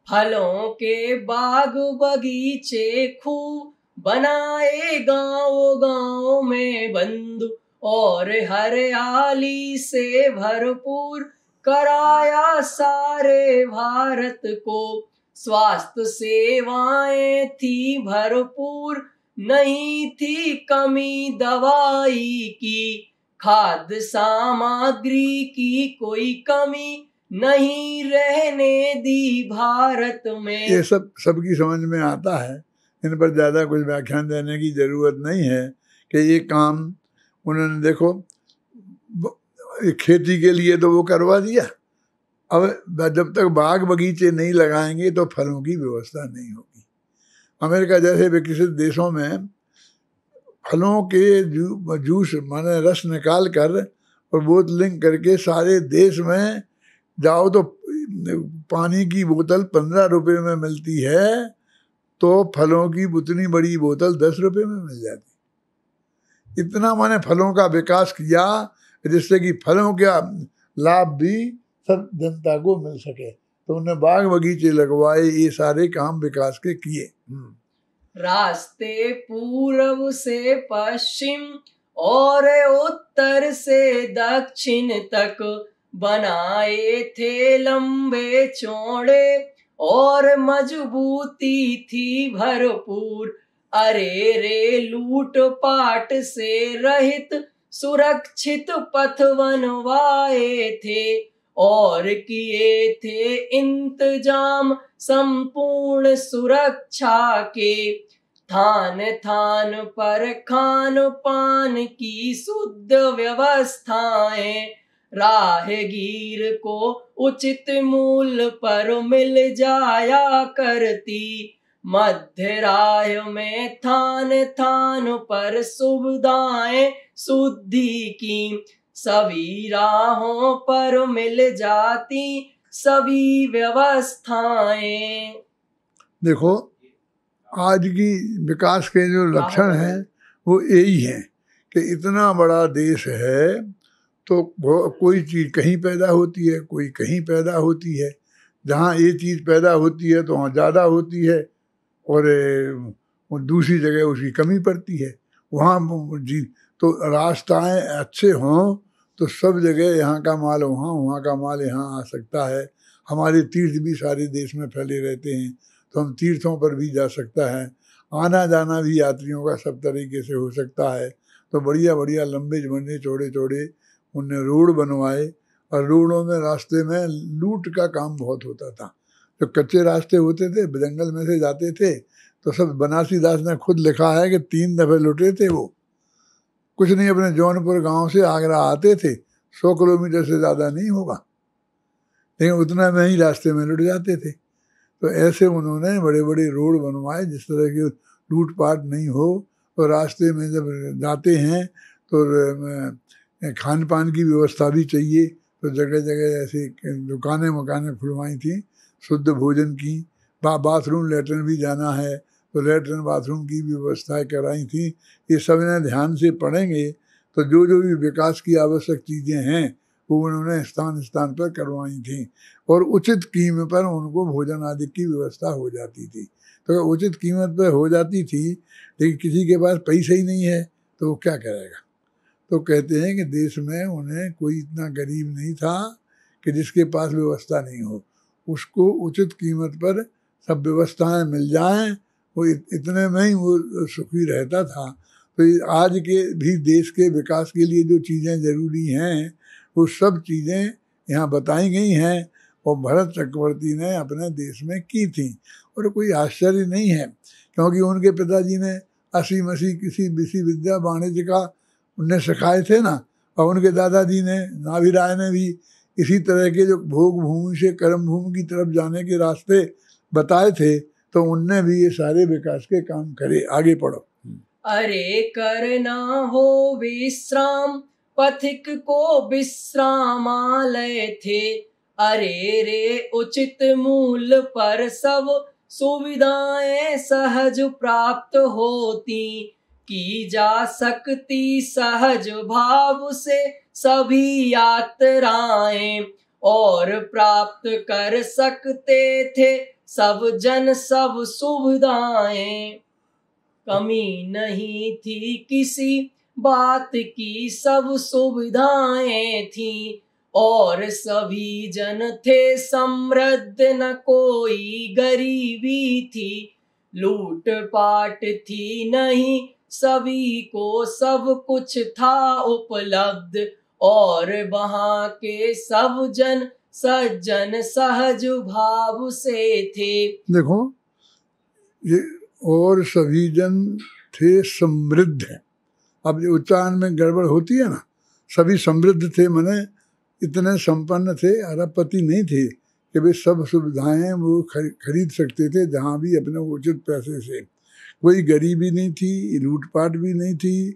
फलों के बाग बगीचे खूब बनाए गांव गांव में बंधु, और हरियाली से भरपूर कराया सारे भारत को। स्वास्थ्य सेवाएं थी भरपूर, नहीं थी कमी दवाई की, खाद्य सामग्री की कोई कमी नहीं रहने दी भारत में। ये सब सबकी समझ में आता है, इन पर ज़्यादा कुछ व्याख्यान देने की जरूरत नहीं है कि ये काम उन्होंने देखो खेती के लिए तो वो करवा दिया। अब जब तक बाग बगीचे नहीं लगाएंगे तो फलों की व्यवस्था नहीं होगी। अमेरिका जैसे विकसित देशों में फलों के जूस माने रस निकाल कर और बोतलिंग करके सारे देश में जाओ तो पानी की बोतल 15 रुपए में मिलती है, तो फलों की उतनी बड़ी बोतल 10 रुपए में मिल जाती। इतना माने फलों का विकास किया जिससे कि फलों का लाभ भी सब जनता को मिल सके। तो उन्हें बाग बगीचे लगवाए, ये सारे काम विकास के किए। रास्ते पूर्व से पश्चिम और उत्तर से दक्षिण तक बनाए थे लंबे चौड़े और मजबूती थी भरपूर। अरे रे लूट पाट से रहित सुरक्षित पथ बनवाए थे और किए थे इंतजाम संपूर्ण सुरक्षा के। थान थान पर खान पान की शुद्ध व्यवस्थाएं राहगीर को उचित मूल्य पर मिल जाया करती। मध्य राह में थान थान पर सुविधाएं शुद्धि की सभी राहों पर मिल जाती सभी व्यवस्थाएं। देखो आज की विकास के जो लक्षण हैं वो यही हैं कि इतना बड़ा देश है तो कोई चीज़ कहीं पैदा होती है, कोई कहीं पैदा होती है। जहाँ ये चीज़ पैदा होती है तो वहाँ ज़्यादा होती है और दूसरी जगह उसकी कमी पड़ती है। वहाँ जी तो रास्ताएं अच्छे हों तो सब जगह यहाँ का माल वहाँ, वहाँ का माल यहाँ आ सकता है। हमारे तीर्थ भी सारे देश में फैले रहते हैं तो हम तीर्थों पर भी जा सकता है। आना जाना भी यात्रियों का सब तरीके से हो सकता है। तो बढ़िया बढ़िया लंबे लंबे चौड़े चौड़े उनने रोड बनवाए और रोडों में रास्ते में लूट का काम बहुत होता था। जो कच्चे रास्ते होते थे जंगल में से जाते थे तो सब बनारसी दास ने खुद लिखा है कि 3 दफे लुटे थे वो। कुछ नहीं, अपने जौनपुर गांव से आगरा आते थे, 100 किलोमीटर से ज़्यादा नहीं होगा, लेकिन उतना में ही रास्ते में लुट जाते थे। तो ऐसे उन्होंने बड़े बड़े रोड बनवाए जिस तरह की लूट पाट नहीं हो। तो रास्ते में जब जाते हैं तो खान पान की व्यवस्था भी चाहिए। तो जगह जगह ऐसी दुकानें मकानें खुलवाई थी शुद्ध भोजन की। बाथरूम लेटरिन भी जाना है तो लेटरिन बाथरूम की भी व्यवस्थाएँ कराई थी। ये सब इन्हें ध्यान से पढ़ेंगे तो जो जो भी विकास की आवश्यक चीज़ें हैं वो उन्होंने स्थान स्थान पर करवाई थी और उचित कीमत पर उनको भोजन आदि की व्यवस्था हो जाती थी। तो उचित कीमत पर हो जाती थी, लेकिन किसी के पास पैसा ही नहीं है तो वो क्या करेगा। तो कहते हैं कि देश में उन्हें कोई इतना गरीब नहीं था कि जिसके पास व्यवस्था नहीं हो, उसको उचित कीमत पर सब व्यवस्थाएं मिल जाएं, वो इतने में ही वो सुखी रहता था। तो आज के भी देश के विकास के लिए जो चीज़ें ज़रूरी हैं वो सब चीज़ें यहाँ बताई गई हैं और भरत चक्रवर्ती ने अपने देश में की थी। और कोई आश्चर्य नहीं है क्योंकि उनके पिताजी ने 80 किसी विद्या वाणिज्य का उन्हें सिखाए थे ना, और उनके दादाजी ने नाभिराय ने भी इसी तरह के जो भोग भूमि से कर्म भूमि की तरफ जाने के रास्ते बताए थे। तो उनने भी ये सारे विकास के काम करे। आगे पढ़ो। अरे करना हो विश्राम पथिक को विश्रामालय थे। अरे रे उचित मूल्य पर सब सुविधाएं सहज प्राप्त होती, की जा सकती सहज भाव से सभी यात्राएं और प्राप्त कर सकते थे सब जन सब सुविधाएं। कमी नहीं थी किसी बात की, सब सुविधाएं थी और सभी जन थे समृद्ध, न कोई गरीबी थी। लूट पाट थी नहीं, सभी को सब कुछ था उपलब्ध और वहाँ के सब जन सज्जन सहज भाव से थे। देखो ये और सभी जन थे समृद्ध। अब ये उच्चारण में गड़बड़ होती है ना, सभी समृद्ध थे माने इतने संपन्न थे, अरबपति नहीं थे कि वे सब सुविधाएं वो खरीद सकते थे जहाँ भी अपने उचित पैसे से। कोई गरीबी नहीं थी, लूटपाट भी नहीं थी।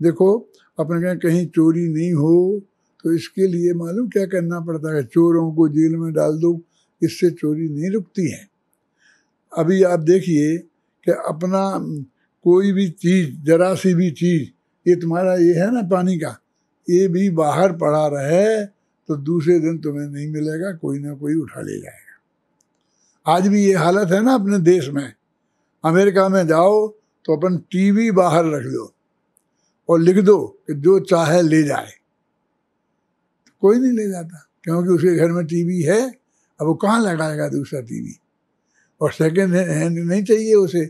देखो अपने कहीं चोरी नहीं हो तो इसके लिए मालूम क्या करना पड़ता है, चोरों को जेल में डाल दो, इससे चोरी नहीं रुकती है। अभी आप देखिए कि अपना कोई भी चीज़, जरा सी भी चीज़, ये तुम्हारा ये है ना पानी का, ये भी बाहर पड़ा रहे तो दूसरे दिन तुम्हें नहीं मिलेगा, कोई ना कोई उठा ले जाएगा। आज भी ये हालत है ना अपने देश में। अमेरिका में जाओ तो अपन टीवी बाहर रख दो और लिख दो कि जो चाहे ले जाए, कोई नहीं ले जाता, क्योंकि उसके घर में टीवी है। अब वो कहाँ लगाएगा दूसरा टीवी, और सेकंड हैंड नहीं चाहिए उसे,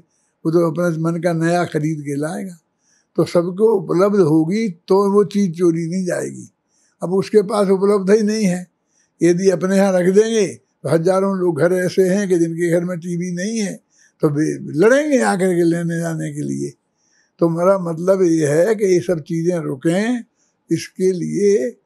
वो तो अपने मन का नया खरीद के लाएगा। तो सबको उपलब्ध होगी तो वो चीज़ चोरी नहीं जाएगी। अब उसके पास उपलब्ध ही नहीं है, यदि अपने यहाँ रख देंगे तो हजारों लोग घर ऐसे हैं कि जिनके घर में टीवी नहीं है, तो लड़ेंगे आकर के लेने जाने के लिए। तो मेरा मतलब ये है कि ये सब चीज़ें रुकें, इसके लिए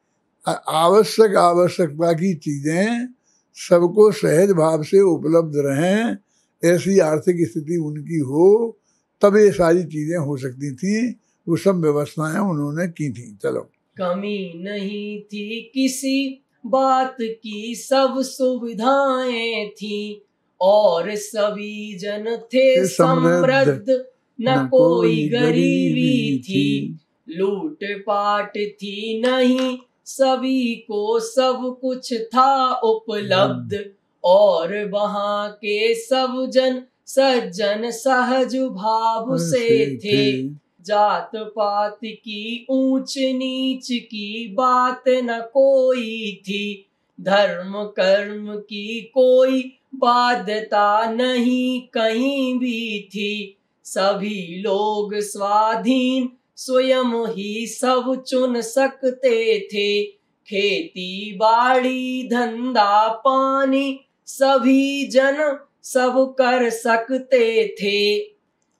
आवश्यकता की चीज़ें सबको सहज भाव से उपलब्ध रहें, ऐसी आर्थिक स्थिति उनकी हो, तब ये सारी चीज़ें हो सकती थी। वो सब व्यवस्थाएं उन्होंने की थी। चलो, कमी नहीं थी किसी बात की, सब सुविधाएं थी और सभी जन थे समृद्ध, न कोई गरीबी थी। लूट पाट थी नहीं, सभी को सब कुछ था उपलब्ध, और वहाँ के सब जन सज्जन सहज भाव से थे। जात पात की ऊंच नीच की बात न कोई थी, धर्म कर्म की कोई बाध्यता नहीं कहीं भी थी। सभी लोग स्वाधीन स्वयं ही सब चुन सकते थे, खेती बाड़ी धंधा पानी सभी जन सब कर सकते थे।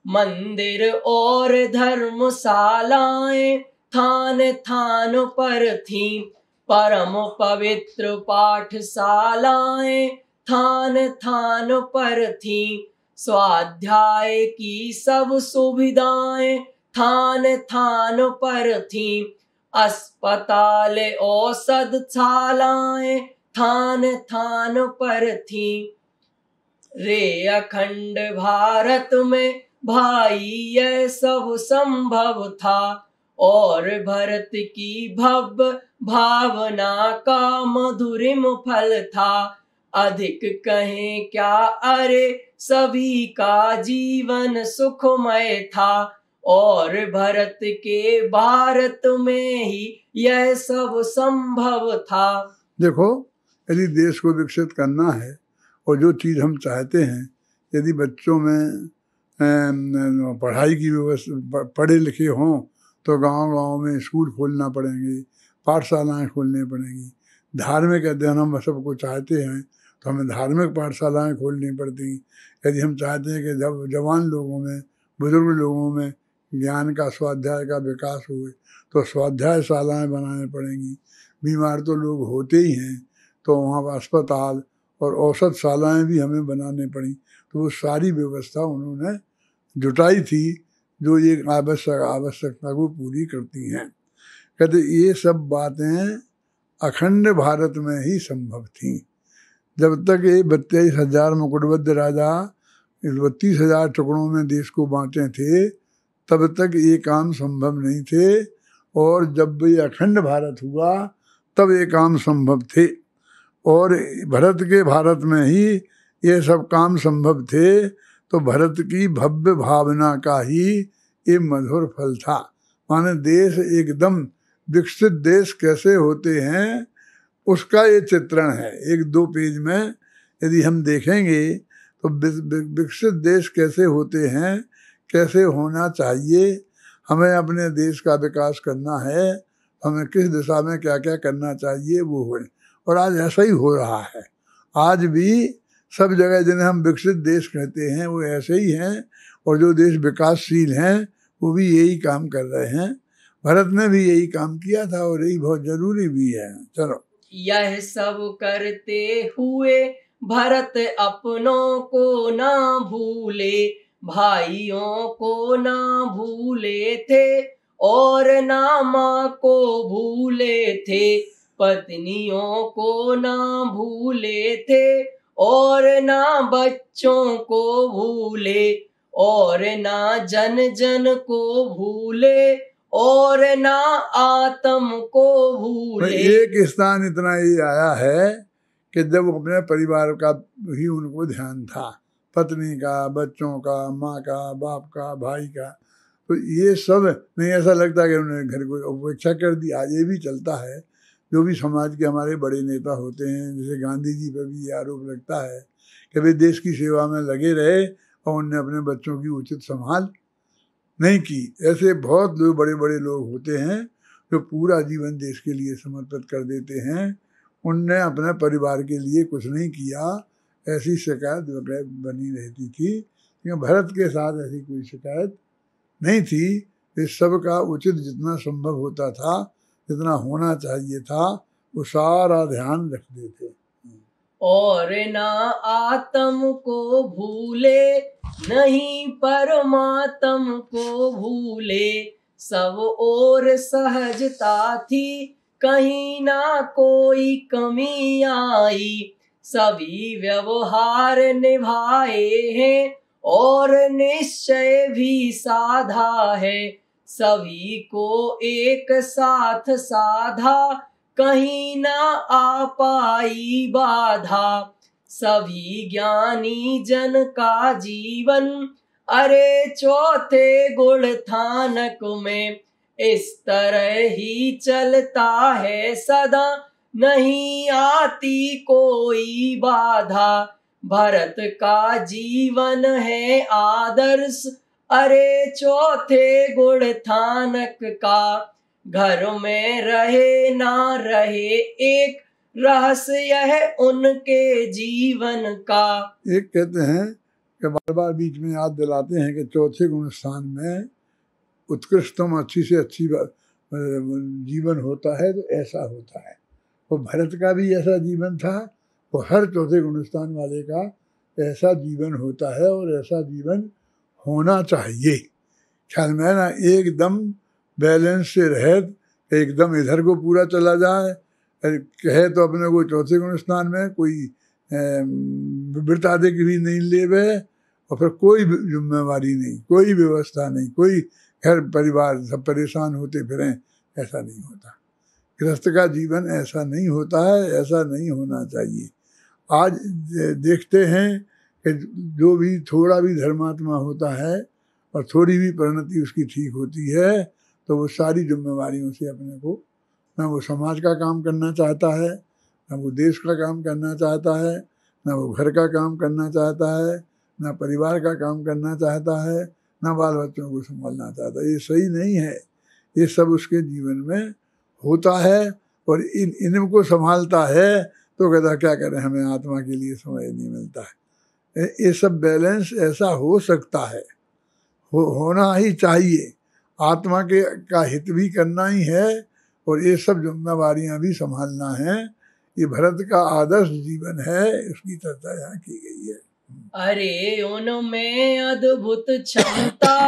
मंदिर और धर्मशालाएं थान थान पर थीं, परम पवित्र पाठशालाएं थान थान पर थीं। स्वाध्याय की सब सुविधाएं थान थान पर थीं, अस्पताल औषधशालाएं थान थान पर थीं। रे अखंड भारत में भाई यह सब संभव था, और भरत की भव्य भावना का मधुरिम फल था। अधिक कहें क्या, अरे सभी का जीवन सुखमय था, और भरत के भारत में ही यह सब संभव था। देखो, यदि देश को विकसित करना है और जो चीज़ हम चाहते हैं, यदि बच्चों में पढ़ाई की व्यवस्था, पढ़े लिखे हों तो गांव-गांव में स्कूल खोलना पड़ेंगे, पाठशालाएं खोलनी पड़ेंगी। धार्मिक अध्ययन हम सबको चाहते हैं तो हमें धार्मिक पाठशालाएं खोलनी पड़ती। यदि हम चाहते हैं कि जब जवान लोगों में, बुजुर्ग लोगों में ज्ञान का, स्वाध्याय का विकास हुए तो स्वाध्यायशालाएं बनानी पड़ेंगी। बीमार तो लोग होते ही हैं, तो वहाँ अस्पताल और औषधशालाएं भी हमें बनाने पड़ी। तो वो सारी व्यवस्था उन्होंने जुटाई थी जो ये आवश्यकता को पूरी करती हैं। कहते ये सब बातें अखंड भारत में ही संभव थीं। जब तक ये 32,000 मुकुटबद्ध राजा 32,000 टुकड़ों में देश को बांटे थे, तब तक ये काम संभव नहीं थे, और जब ये अखंड भारत हुआ तब ये काम संभव थे। और भरत के भारत में ही ये सब काम संभव थे, तो भरत की भव्य भावना का ही ये मधुर फल था। माने देश एकदम विकसित देश कैसे होते हैं उसका ये चित्रण है। 1-2 पेज में यदि हम देखेंगे तो विकसित देश कैसे होते हैं, कैसे होना चाहिए, हमें अपने देश का विकास करना है, हमें किस दिशा में क्या क्या करना चाहिए वो हो। और आज ऐसा ही हो रहा है। आज भी सब जगह जिन्हें हम विकसित देश कहते हैं वो ऐसे ही हैं, और जो देश विकासशील हैं वो भी यही काम कर रहे हैं। भारत ने भी यही काम किया था और यही बहुत जरूरी भी है। चलो, यह सब करते हुए भरत अपनों को ना भूले, भाइयों को ना भूले थे और ना माँ को भूले थे, पत्नियों को ना भूले थे और ना बच्चों को भूले, और ना जन जन को भूले और ना आत्म को भूले। एक स्थान इतना ही आया है कि जब अपने परिवार का ही उनको ध्यान था, पत्नी का, बच्चों का, माँ का, बाप का, भाई का, तो ये सब नहीं ऐसा लगता कि उन्होंने घर को उपेक्षा कर दी। आज ये भी चलता है, जो भी समाज के हमारे बड़े नेता होते हैं, जैसे गांधी जी पर भी ये आरोप लगता है कि वे देश की सेवा में लगे रहे और उनने अपने बच्चों की उचित संभाल नहीं की। ऐसे बहुत लोग, बड़े बड़े लोग होते हैं जो पूरा जीवन देश के लिए समर्पित कर देते हैं, उनने अपने परिवार के लिए कुछ नहीं किया, ऐसी शिकायत बनी रहती थी। क्योंकि भरत के साथ ऐसी कोई शिकायत नहीं थी। इस सब का उचित जितना संभव होता था, जितना होना चाहिए था, वो सारा ध्यान रखते थे। और ना आत्म को भूले, नहीं परमात्म को भूले, सब और सहजता थी, कहीं ना कोई कमी आई, सभी व्यवहार निभाए हैं और निश्चय भी साधा है, सभी को एक साथ साधा, कहीं ना आ पाई बाधा, सभी ज्ञानी जन का जीवन अरे चौथे गुण थानक में इस तरह ही चलता है सदा, नहीं आती कोई बाधा, भरत का जीवन है आदर्श अरे चौथे गुण थानक का, घर में रहे ना रहे एक रहस्य है उनके जीवन का। एक कहते हैं कि बार बार बीच में याद दिलाते हैं कि चौथे गुण स्थान में उत्कृष्टतम, अच्छी से अच्छी जीवन होता है, तो ऐसा होता है। वो भरत का भी ऐसा जीवन था, वो हर चौथे गुण स्थान वाले का ऐसा जीवन होता है और ऐसा जीवन होना चाहिए। ख्याल में ना एकदम बैलेंस से रहे, एकदम इधर को पूरा चला जाए, कहे तो अपने को चौथे गुण स्थान में कोई वृत्तादि भी नहीं ले वे, और फिर कोई जिम्मेवारी नहीं, कोई व्यवस्था नहीं, कोई घर परिवार सब परेशान होते फिरें, ऐसा नहीं होता। गृहस्थ का जीवन ऐसा नहीं होता है, ऐसा नहीं होना चाहिए। आज देखते हैं कि जो भी थोड़ा भी धर्मात्मा होता है और थोड़ी भी परिणति उसकी ठीक होती है, तो वो सारी जिम्मेवारियों से अपने को, ना वो समाज का काम करना चाहता है, ना वो देश का काम करना चाहता है, ना वो घर का काम करना चाहता है, ना परिवार का काम करना चाहता है, ना बाल बच्चों को संभालना चाहता है। ये सही नहीं है। ये सब उसके जीवन में होता है और इनको संभालता है तो कहता क्या करें, हमें आत्मा के लिए समय नहीं मिलता है। ये सब बैलेंस ऐसा हो सकता है, होना ही चाहिए। आत्मा के का हित भी करना ही है और ये सब जिम्मेवारियां भी संभालना है। ये भरत का आदर्श जीवन है, इसकी चर्चा यहाँ की गई है। अरे उनमें अद्भुत क्षमता,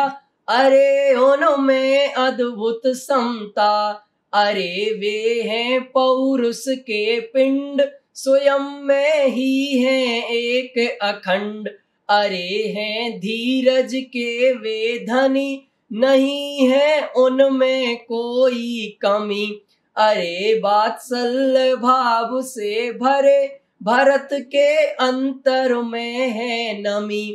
अरे उनमें अद्भुत समता, अरे वे हैं पौरुष के पिंड, स्वयं में ही हैं एक अखंड, अरे हैं धीरज के वे धनी, नहीं है उनमें कोई कमी, अरे वात्सल्य भाव से भरे भरत के अंतर में है नमी,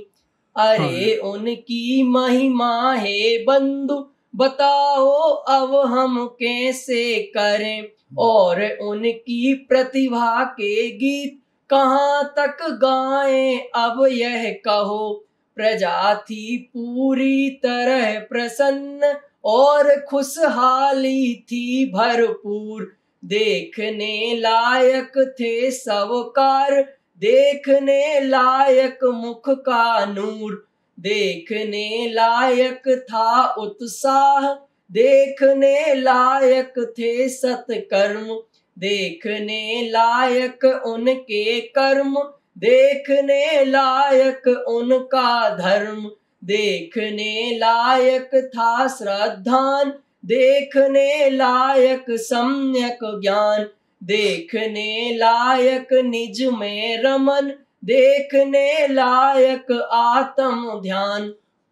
अरे उनकी महिमा है बंधु, बताओ अब हम कैसे करें, और उनकी प्रतिभा के गीत कहाँ तक गाएं अब यह कहो, प्रजा थी पूरी तरह प्रसन्न और खुशहाली थी भरपूर, देखने लायक थे सब कार, देखने लायक मुख का नूर, देखने लायक था उत्साह, देखने लायक थे सत्कर्म, देखने लायक उनके कर्म, देखने लायक उनका धर्म, देखने लायक था श्रद्धान, देखने लायक सम्यक ज्ञान, देखने लायक निज में रमन, देखने लायक आत्म ध्यान।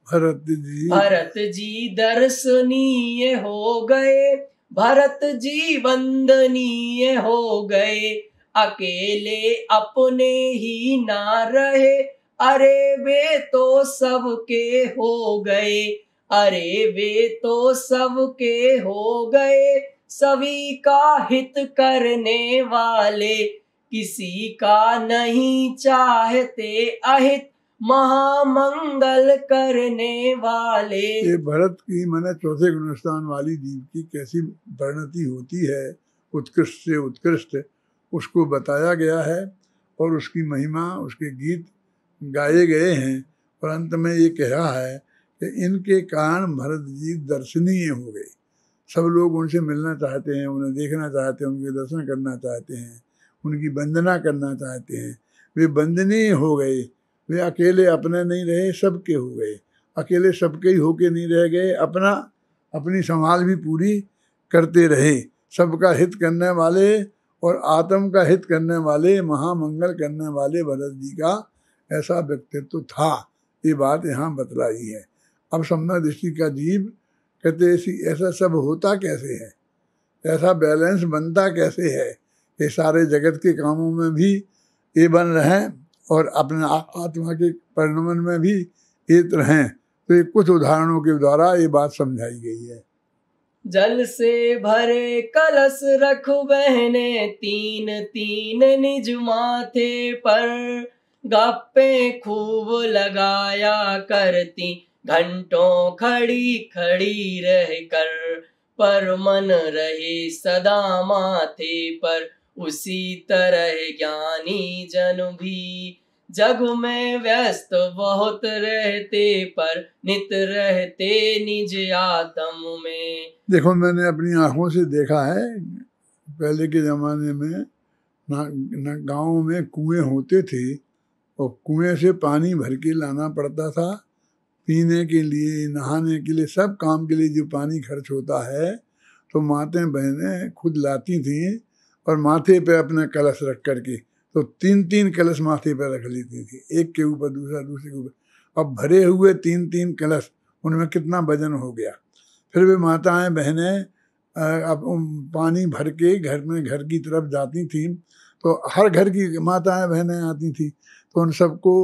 भरत जी दर्शनीय हो गए, भरत जी वंदनीय हो गए, अकेले अपने ही ना रहे, अरे वे तो सबके हो गए, अरे वे तो सबके हो गए, सभी का हित करने वाले, किसी का नहीं चाहते अहित, महामंगल करने वाले। ये भरत की माने चौथे गुणस्थान वाली जीव की कैसी परिणति होती है, उत्कृष्ट से उत्कृष्ट, उसको बताया गया है और उसकी महिमा, उसके गीत गाए गए हैं। और अंत में ये कहा है कि इनके कारण भरत जी दर्शनीय हो गए। सब लोग उनसे मिलना चाहते हैं, उन्हें देखना चाहते हैं, उनके दर्शन करना चाहते हैं, उनकी वंदना करना चाहते हैं। वे वंदनीय हो गए, वे अकेले अपने नहीं रहे, सबके हो गए। अकेले सबके ही होके नहीं रह गए, अपनी संभाल भी पूरी करते रहे। सबका हित करने वाले और आत्म का हित करने वाले, महामंगल करने वाले भरत जी का ऐसा व्यक्तित्व था। ये बात यहाँ बतलाई है। अब सम्यक दृष्टि का जीव कहते ऐसा सब होता कैसे है, ऐसा बैलेंस बनता कैसे है, ये सारे जगत के कामों में भी ये बन रहे और अपने आत्मा के परिणमन में भी एक रहें। तो ये कुछ उदाहरणों के द्वारा ये बात समझाई गई है। जल से भरे कलश रख बहने, तीन तीन निज माथे पर, गप्पे खूब लगाया करती, घंटों खड़ी खड़ी रह कर, पर मन रहे सदा माथे पर, उसी तरह ज्ञानी जन भी, जग में व्यस्त बहुत रहते पर, नित रहते निज आत्म में। देखो, मैंने अपनी आंखों से देखा है, पहले के जमाने में गाँव में कुएं होते थे और कुएं से पानी भर के लाना पड़ता था, पीने के लिए, नहाने के लिए, सब काम के लिए जो पानी खर्च होता है, तो माताएं बहनें खुद लाती थीं और माथे पे अपने कलश रख करके, तो तीन तीन कलश माथे पे रख लेती थी, एक के ऊपर दूसरा, दूसरे के ऊपर। अब भरे हुए तीन तीन कलश, उनमें कितना वजन हो गया। फिर वे माताएं बहनें अब पानी भर के घर की तरफ जाती थीं, तो हर घर की माताएं बहनें आती थी, तो उन सबको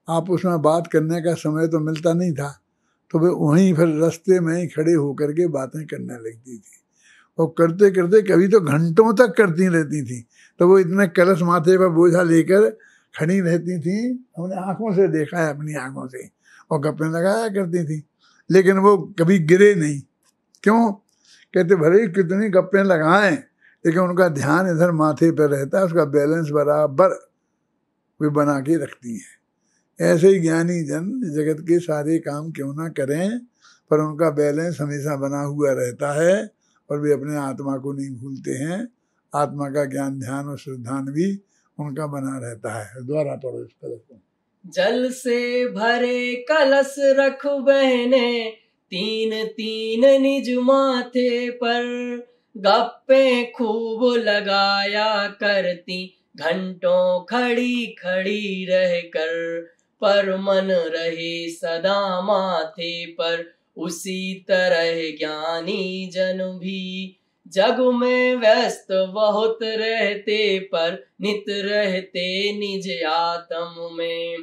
आपस में बात करने का समय तो मिलता नहीं था, तो वे वहीं फिर रास्ते में ही खड़े होकर के बातें करने लगती थी। और करते करते कभी तो घंटों तक करती रहती थी। तो वो इतने कलश माथे पर बोझा लेकर खड़ी रहती थी, हमने आंखों से देखा है, अपनी आंखों से, और गप्पे लगाया करती थी, लेकिन वो कभी गिरे नहीं। क्यों? कहते भले ही कितनी गप्पे लगाएं, लेकिन उनका ध्यान इधर माथे पर रहता है, उसका बैलेंस बराबर वे बना के रखती हैं। ऐसे ही ज्ञानी जन जगत के सारे काम क्यों ना करें, पर उनका बैलेंस हमेशा बना हुआ रहता है और वे अपने आत्मा को नहीं भूलते हैं। आत्मा का ज्ञान, ध्यान और श्रद्धान भी उनका बना रहता है। द्वारा पढ़ो इस कलश को। जल से भरे कलश रख बहने, तीन तीन निज माथे पर, गप्पे खूब लगाया करती, घंटों खड़ी खड़ी रह कर, पर मन रहे सदा माथे पर, उसी तरह ज्ञानी जन भी, जग में व्यस्त बहुत रहते पर, नित रहते निज आत्म में।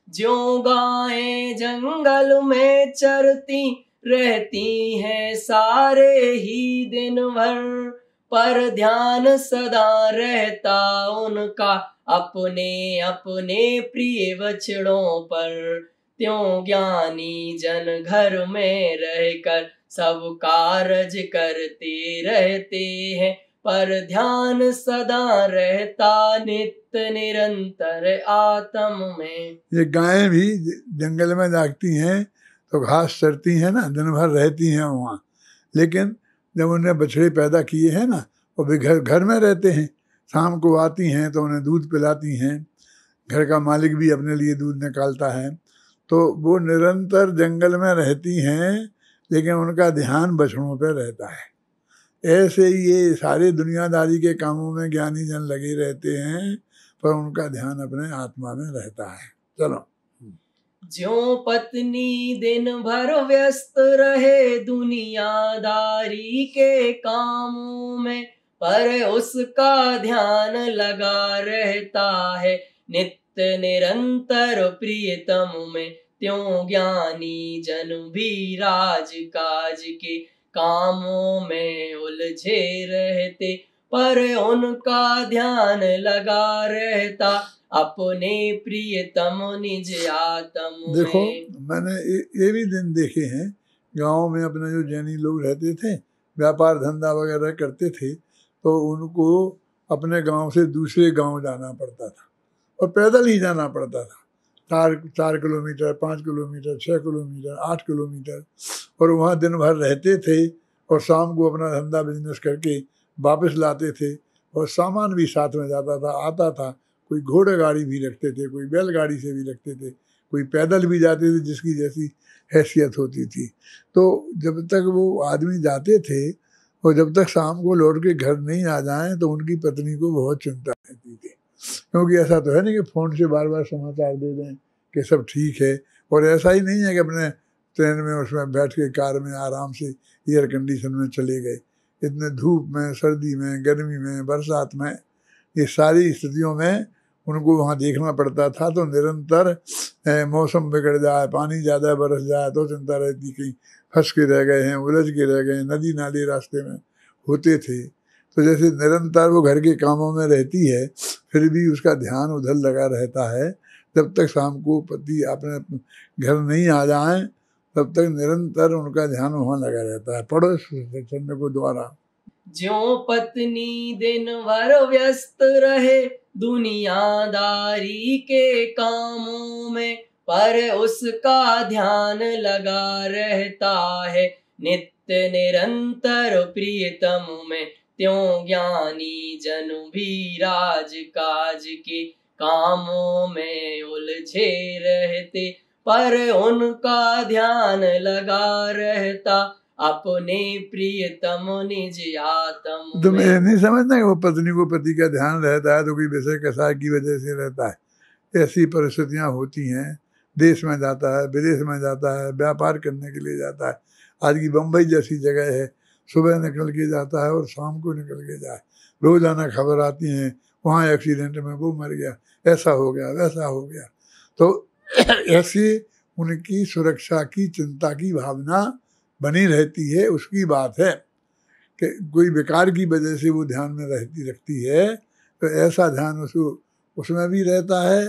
ज्यों गायें जंगल में चरती रहती हैं सारे ही दिन भर, पर ध्यान सदा रहता उनका अपने अपने प्रिय बछड़ों पर। त्यों ज्ञानी जन घर में रहकर सब कारज करते रहते हैं, पर ध्यान सदा रहता नित्य निरंतर आत्म में। ये गायें भी जंगल में जागती हैं तो घास चरती हैं ना, दिन भर रहती हैं वहाँ, लेकिन जब उन्हें बछड़े पैदा किए हैं ना, वो भी घर में रहते हैं, शाम को आती हैं तो उन्हें दूध पिलाती हैं, घर का मालिक भी अपने लिए दूध निकालता है, तो वो निरंतर जंगल में रहती हैं, लेकिन उनका ध्यान बछड़ों पर रहता है। ऐसे ही ये सारे दुनियादारी के कामों में ज्ञानी जन लगे रहते हैं, पर उनका ध्यान अपने आत्मा में रहता है। चलो। ज्यों पत्नी दिन भर व्यस्त रहे दुनियादारी के कामों में, पर उसका ध्यान लगा रहता है नित्य निरंतर प्रियतम में। त्यों ज्ञानी जन भी राज काज के कामों में उलझे रहते, पर उनका ध्यान लगा रहता अपने प्रियतम निज आत्म देखो, में। मैंने ये भी दिन देखे हैं, गांव में अपने जो जैनी लोग रहते थे, व्यापार धंधा वगैरह करते थे, तो उनको अपने गांव से दूसरे गांव जाना पड़ता था और पैदल ही जाना पड़ता था। 4 किलोमीटर, 5 किलोमीटर, 6 किलोमीटर, 8 किलोमीटर, और वहाँ दिन भर रहते थे और शाम को अपना धंधा बिजनेस करके वापस लाते थे, और सामान भी साथ में जाता था, आता था। कोई घोड़े गाड़ी भी रखते थे, कोई बैलगाड़ी से भी रखते थे, कोई पैदल भी जाते थे, जिसकी जैसी हैसियत होती थी। तो जब तक वो आदमी जाते थे और जब तक शाम को लौट के घर नहीं आ जाएं, तो उनकी पत्नी को बहुत चिंता रहती थी, क्योंकि ऐसा तो है नहीं कि फ़ोन से बार बार समाचार दे दें कि सब ठीक है। और ऐसा ही नहीं है कि अपने ट्रेन में उसमें बैठ के कार में आराम से एयर कंडीशन में चले गए। इतने धूप में, सर्दी में, गर्मी में, बरसात में, ये सारी स्थितियों में उनको वहाँ देखना पड़ता था। तो निरंतर मौसम बिगड़ जाए, पानी ज़्यादा बरस जाए तो चिंता रहती, कहीं फंस के रह गए हैं, उलझ के रह गए, नदी नाले रास्ते में होते थे। तो जैसे निरंतर वो घर के कामों में रहती है, फिर भी उसका ध्यान उधर लगा रहता है। जब तक शाम को पति अपने घर नहीं आ जाएं, तब तक निरंतर उनका ध्यान वहाँ लगा रहता है। पढ़ो इस चंद को द्वारा। ज्यों पत्नी दिन भर व्यस्त रहे दुनियादारी के कामों में, पर उसका ध्यान लगा रहता है नित्य निरंतर प्रियतम में। त्यों ज्ञानी जन भी राज काज के कामों में उलझे रहते, पर उनका ध्यान लगा रहता अपने प्रियतम निज आत्म तुम में। ये नहीं समझना कि वो पत्नी को पति का ध्यान रहता है तो कोई विषय कसाय की वजह से रहता है। ऐसी परिस्थितियां होती हैं, देश में जाता है, विदेश में जाता है, व्यापार करने के लिए जाता है। आज की बम्बई जैसी जगह है, सुबह निकल के जाता है और शाम को निकल के जाए, रोजाना खबर आती हैं, वहाँ एक्सीडेंट में वो मर गया, ऐसा हो गया, वैसा हो गया। तो ऐसी उनकी सुरक्षा की चिंता की भावना बनी रहती है। उसकी बात है कि कोई विकार की वजह से वो ध्यान में रखती है, तो ऐसा ध्यान उसमें भी रहता है।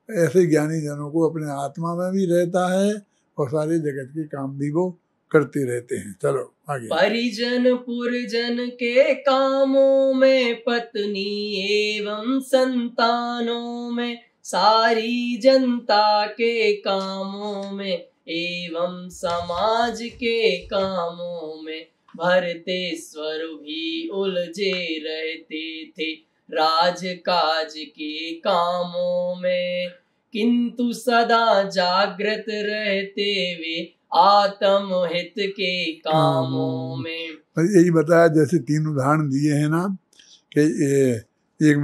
ऐसे ज्ञानी जनों को अपने आत्मा में भी रहता है और सारे जगत के काम भी वो करते रहते हैं। चलो आगे। परिजन पुरजन के कामों में, पत्नी एवं संतानों में, सारी जनता के कामों में एवं समाज के कामों में, भरतेश्वर भी उलझे रहते थे राजकाज के कामों में। किंतु सदा जागृत रहते वे आत्म हित के कामों में। यही बताया, जैसे 3 उदाहरण दिए हैं ना, कि एक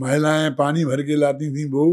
महिलाएं पानी भर के लाती थी वो,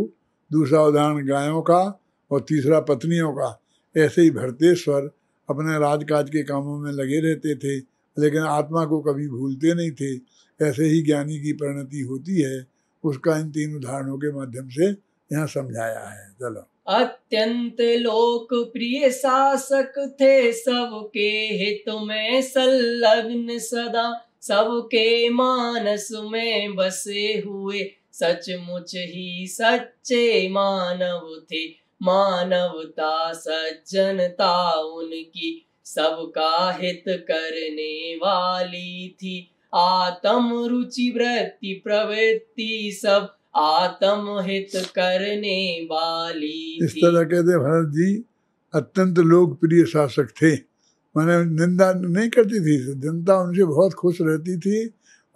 दूसरा उदाहरण गायों का और तीसरा पत्नियों का। ऐसे ही भरतेश्वर अपने राजकाज के कामों में लगे रहते थे, लेकिन आत्मा को कभी भूलते नहीं थे। ऐसे ही ज्ञानी की परिणति होती है, उसका इन 3 उदाहरणों के माध्यम से यहाँ समझाया है। चलो। अत्यंत लोकप्रिय शासक थे, सबके हित में संलग्न सदा, सबके मानस में बसे हुए, सचमुच ही सच्चे मानव थे। मानवता सज्जनता उनकी सबका हित करने वाली थी। आत्म रुचि वृत्ति प्रवृत्ति सब आत्म हित करने वाली इस थी। तरह कहते भरत जी अत्यंत लोकप्रिय शासक थे, माने निंदा नहीं करती थी, जनता उनसे बहुत खुश रहती थी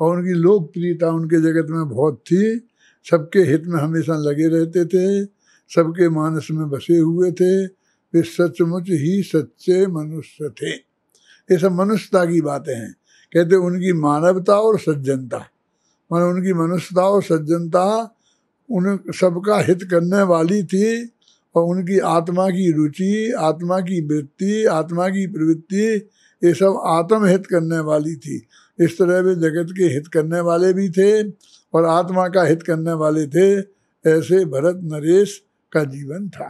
और उनकी लोकप्रियता उनके जगत में बहुत थी। सबके हित में हमेशा लगे रहते थे, सबके मानस में बसे हुए थे, वे सचमुच ही सच्चे मनुष्य थे। ये सब मनुष्यता की बातें हैं। कहते उनकी मानवता और सज्जनता, मानो उनकी मनुष्यता और सज्जनता उन सबका हित करने वाली थी, और उनकी आत्मा की रुचि, आत्मा की वृत्ति, आत्मा की प्रवृत्ति, ये सब आत्महित करने वाली थी। इस तरह वे जगत के हित करने वाले भी थे और आत्मा का हित करने वाले थे। ऐसे भरत नरेश का जीवन था।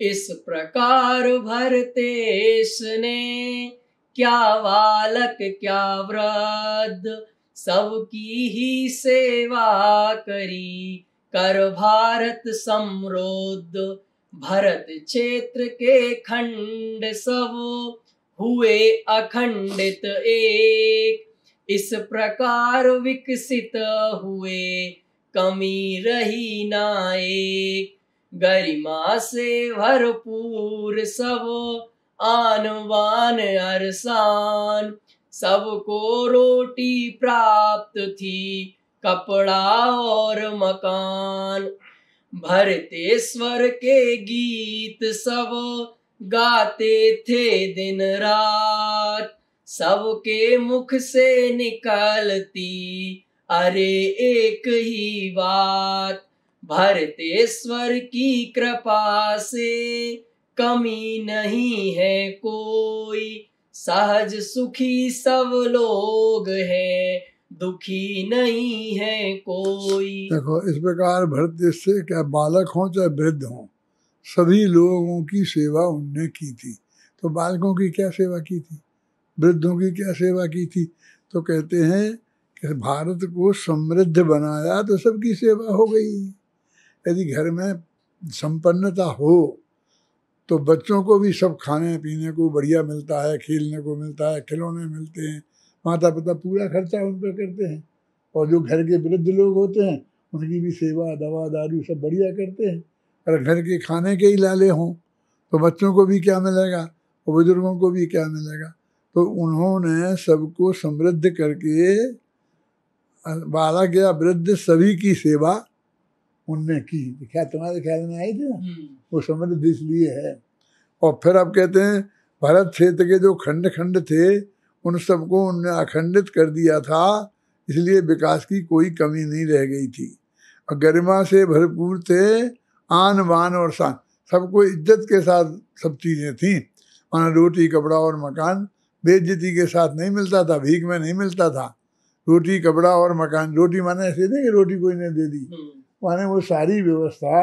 इस प्रकार भरतेश ने क्या बालक क्या वृद्ध सबकी ही सेवा करी, कर भारत समृद्ध। भरत क्षेत्र के खंड सब हुए अखंडित एक, इस प्रकार विकसित हुए कमी रही ना एक। गरिमा से भरपूर सब आन बान अरसान, सबको रोटी प्राप्त थी कपड़ा और मकान। भरतेश्वर के गीत सब गाते थे दिन रात, सबके मुख से निकलती अरे एक ही बात। भरतेश्वर की कृपा से कमी नहीं है कोई, सहज सुखी सब लोग हैं दुखी नहीं है कोई। देखो इस प्रकार भरत से क्या बालक हों चाहे वृद्ध हों, सभी लोगों की सेवा उनने की थी। तो बालकों की क्या सेवा की थी, वृद्धों की क्या सेवा की थी? तो कहते हैं कि भारत को समृद्ध बनाया तो सबकी सेवा हो गई। यदि घर में संपन्नता हो तो बच्चों को भी सब खाने पीने को बढ़िया मिलता है, खेलने को मिलता है, खिलौने मिलते हैं, माता पिता पूरा खर्चा उन पर करते हैं। और जो घर के वृद्ध लोग होते हैं उनकी भी सेवा, दवा दारू सब बढ़िया करते हैं। अगर घर के खाने के ही लाले हों तो बच्चों को भी क्या मिलेगा और बुजुर्गों को भी क्या मिलेगा। तो उन्होंने सबको समृद्ध करके बालक या वृद्ध सभी की सेवा उनने की। क्या तुम्हारे ख्याल में आई थी ना, वो समृद्ध इसलिए है। और फिर अब कहते हैं भारत क्षेत्र के जो खंड खंड थे उन सबको उनने अखंडित कर दिया था, इसलिए विकास की कोई कमी नहीं रह गई थी। और गरिमा से भरपूर थे आन बान और शान, सबको इज्जत के साथ सब चीज़ें थी। माना रोटी कपड़ा और मकान बेइज्जती के साथ नहीं मिलता था, भीख में नहीं मिलता था। रोटी कपड़ा और मकान, रोटी माने ऐसे नहीं कि रोटी कोई ने दे दी, माने वो सारी व्यवस्था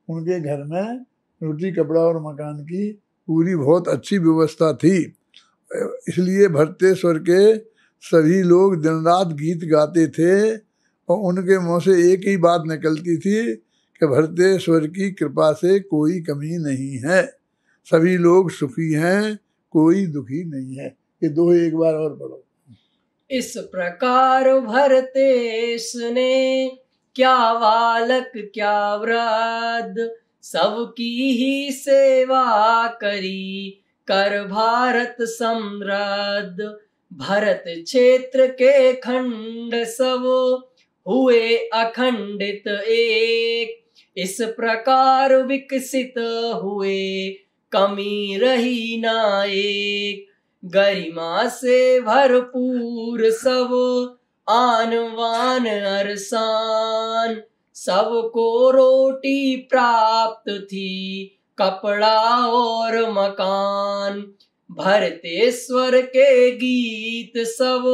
उनके घर में रोटी कपड़ा और मकान की पूरी बहुत अच्छी व्यवस्था थी। इसलिए भरतेश्वर के सभी लोग दिन रात गीत गाते थे और उनके मुँह से एक ही बात निकलती थी कि भरतेश्वर की कृपा से कोई कमी नहीं है, सभी लोग सुखी हैं, कोई दुखी नहीं है। ये दो एक बार और पढ़ो। इस प्रकार भरतेश ने क्या बालक क्या वृद्ध सबकी ही सेवा करी, कर भारत समृद्ध। भरत क्षेत्र के खंड सब हुए अखंडित एक, इस प्रकार विकसित हुए कमी रही ना एक। गरिमा से भरपूर सब आन बान अरसान, सबको रोटी प्राप्त थी कपड़ा और मकान। भरतेश्वर के गीत सब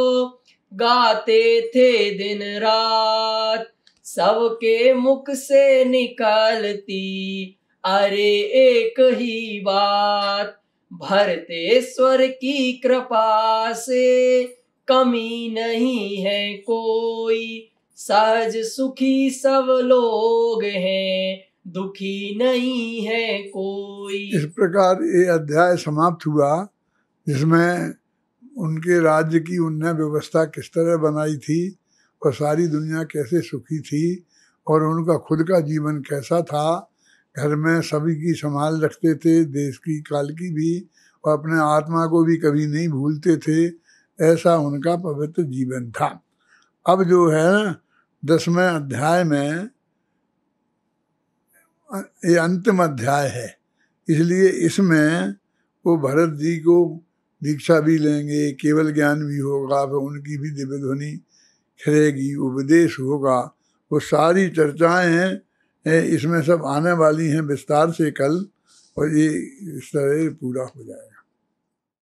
गाते थे दिन रात, सबके मुख से निकलती अरे एक ही बात। भरतेश्वर की कृपा से कमी नहीं है कोई, सहज सुखी सब लोग हैं दुखी नहीं है कोई। इस प्रकार ये अध्याय समाप्त हुआ, जिसमें उनके राज्य की उनने व्यवस्था किस तरह बनाई थी और सारी दुनिया कैसे सुखी थी और उनका खुद का जीवन कैसा था। घर में सभी की संभाल रखते थे, देश की काल की भी, और अपने आत्मा को भी कभी नहीं भूलते थे। ऐसा उनका पवित्र जीवन था। अब जो है 10वें अध्याय में ये अंतिम अध्याय है, इसलिए इसमें वो भरत जी को दीक्षा भी लेंगे, केवल ज्ञान भी होगा, फिर उनकी भी दिव्य ध्वनि खिलेगी, उपदेश होगा। वो सारी चर्चाएं हैं इसमें सब आने वाली हैं विस्तार से कल, और ये इस तरह पूरा हो जाएगा।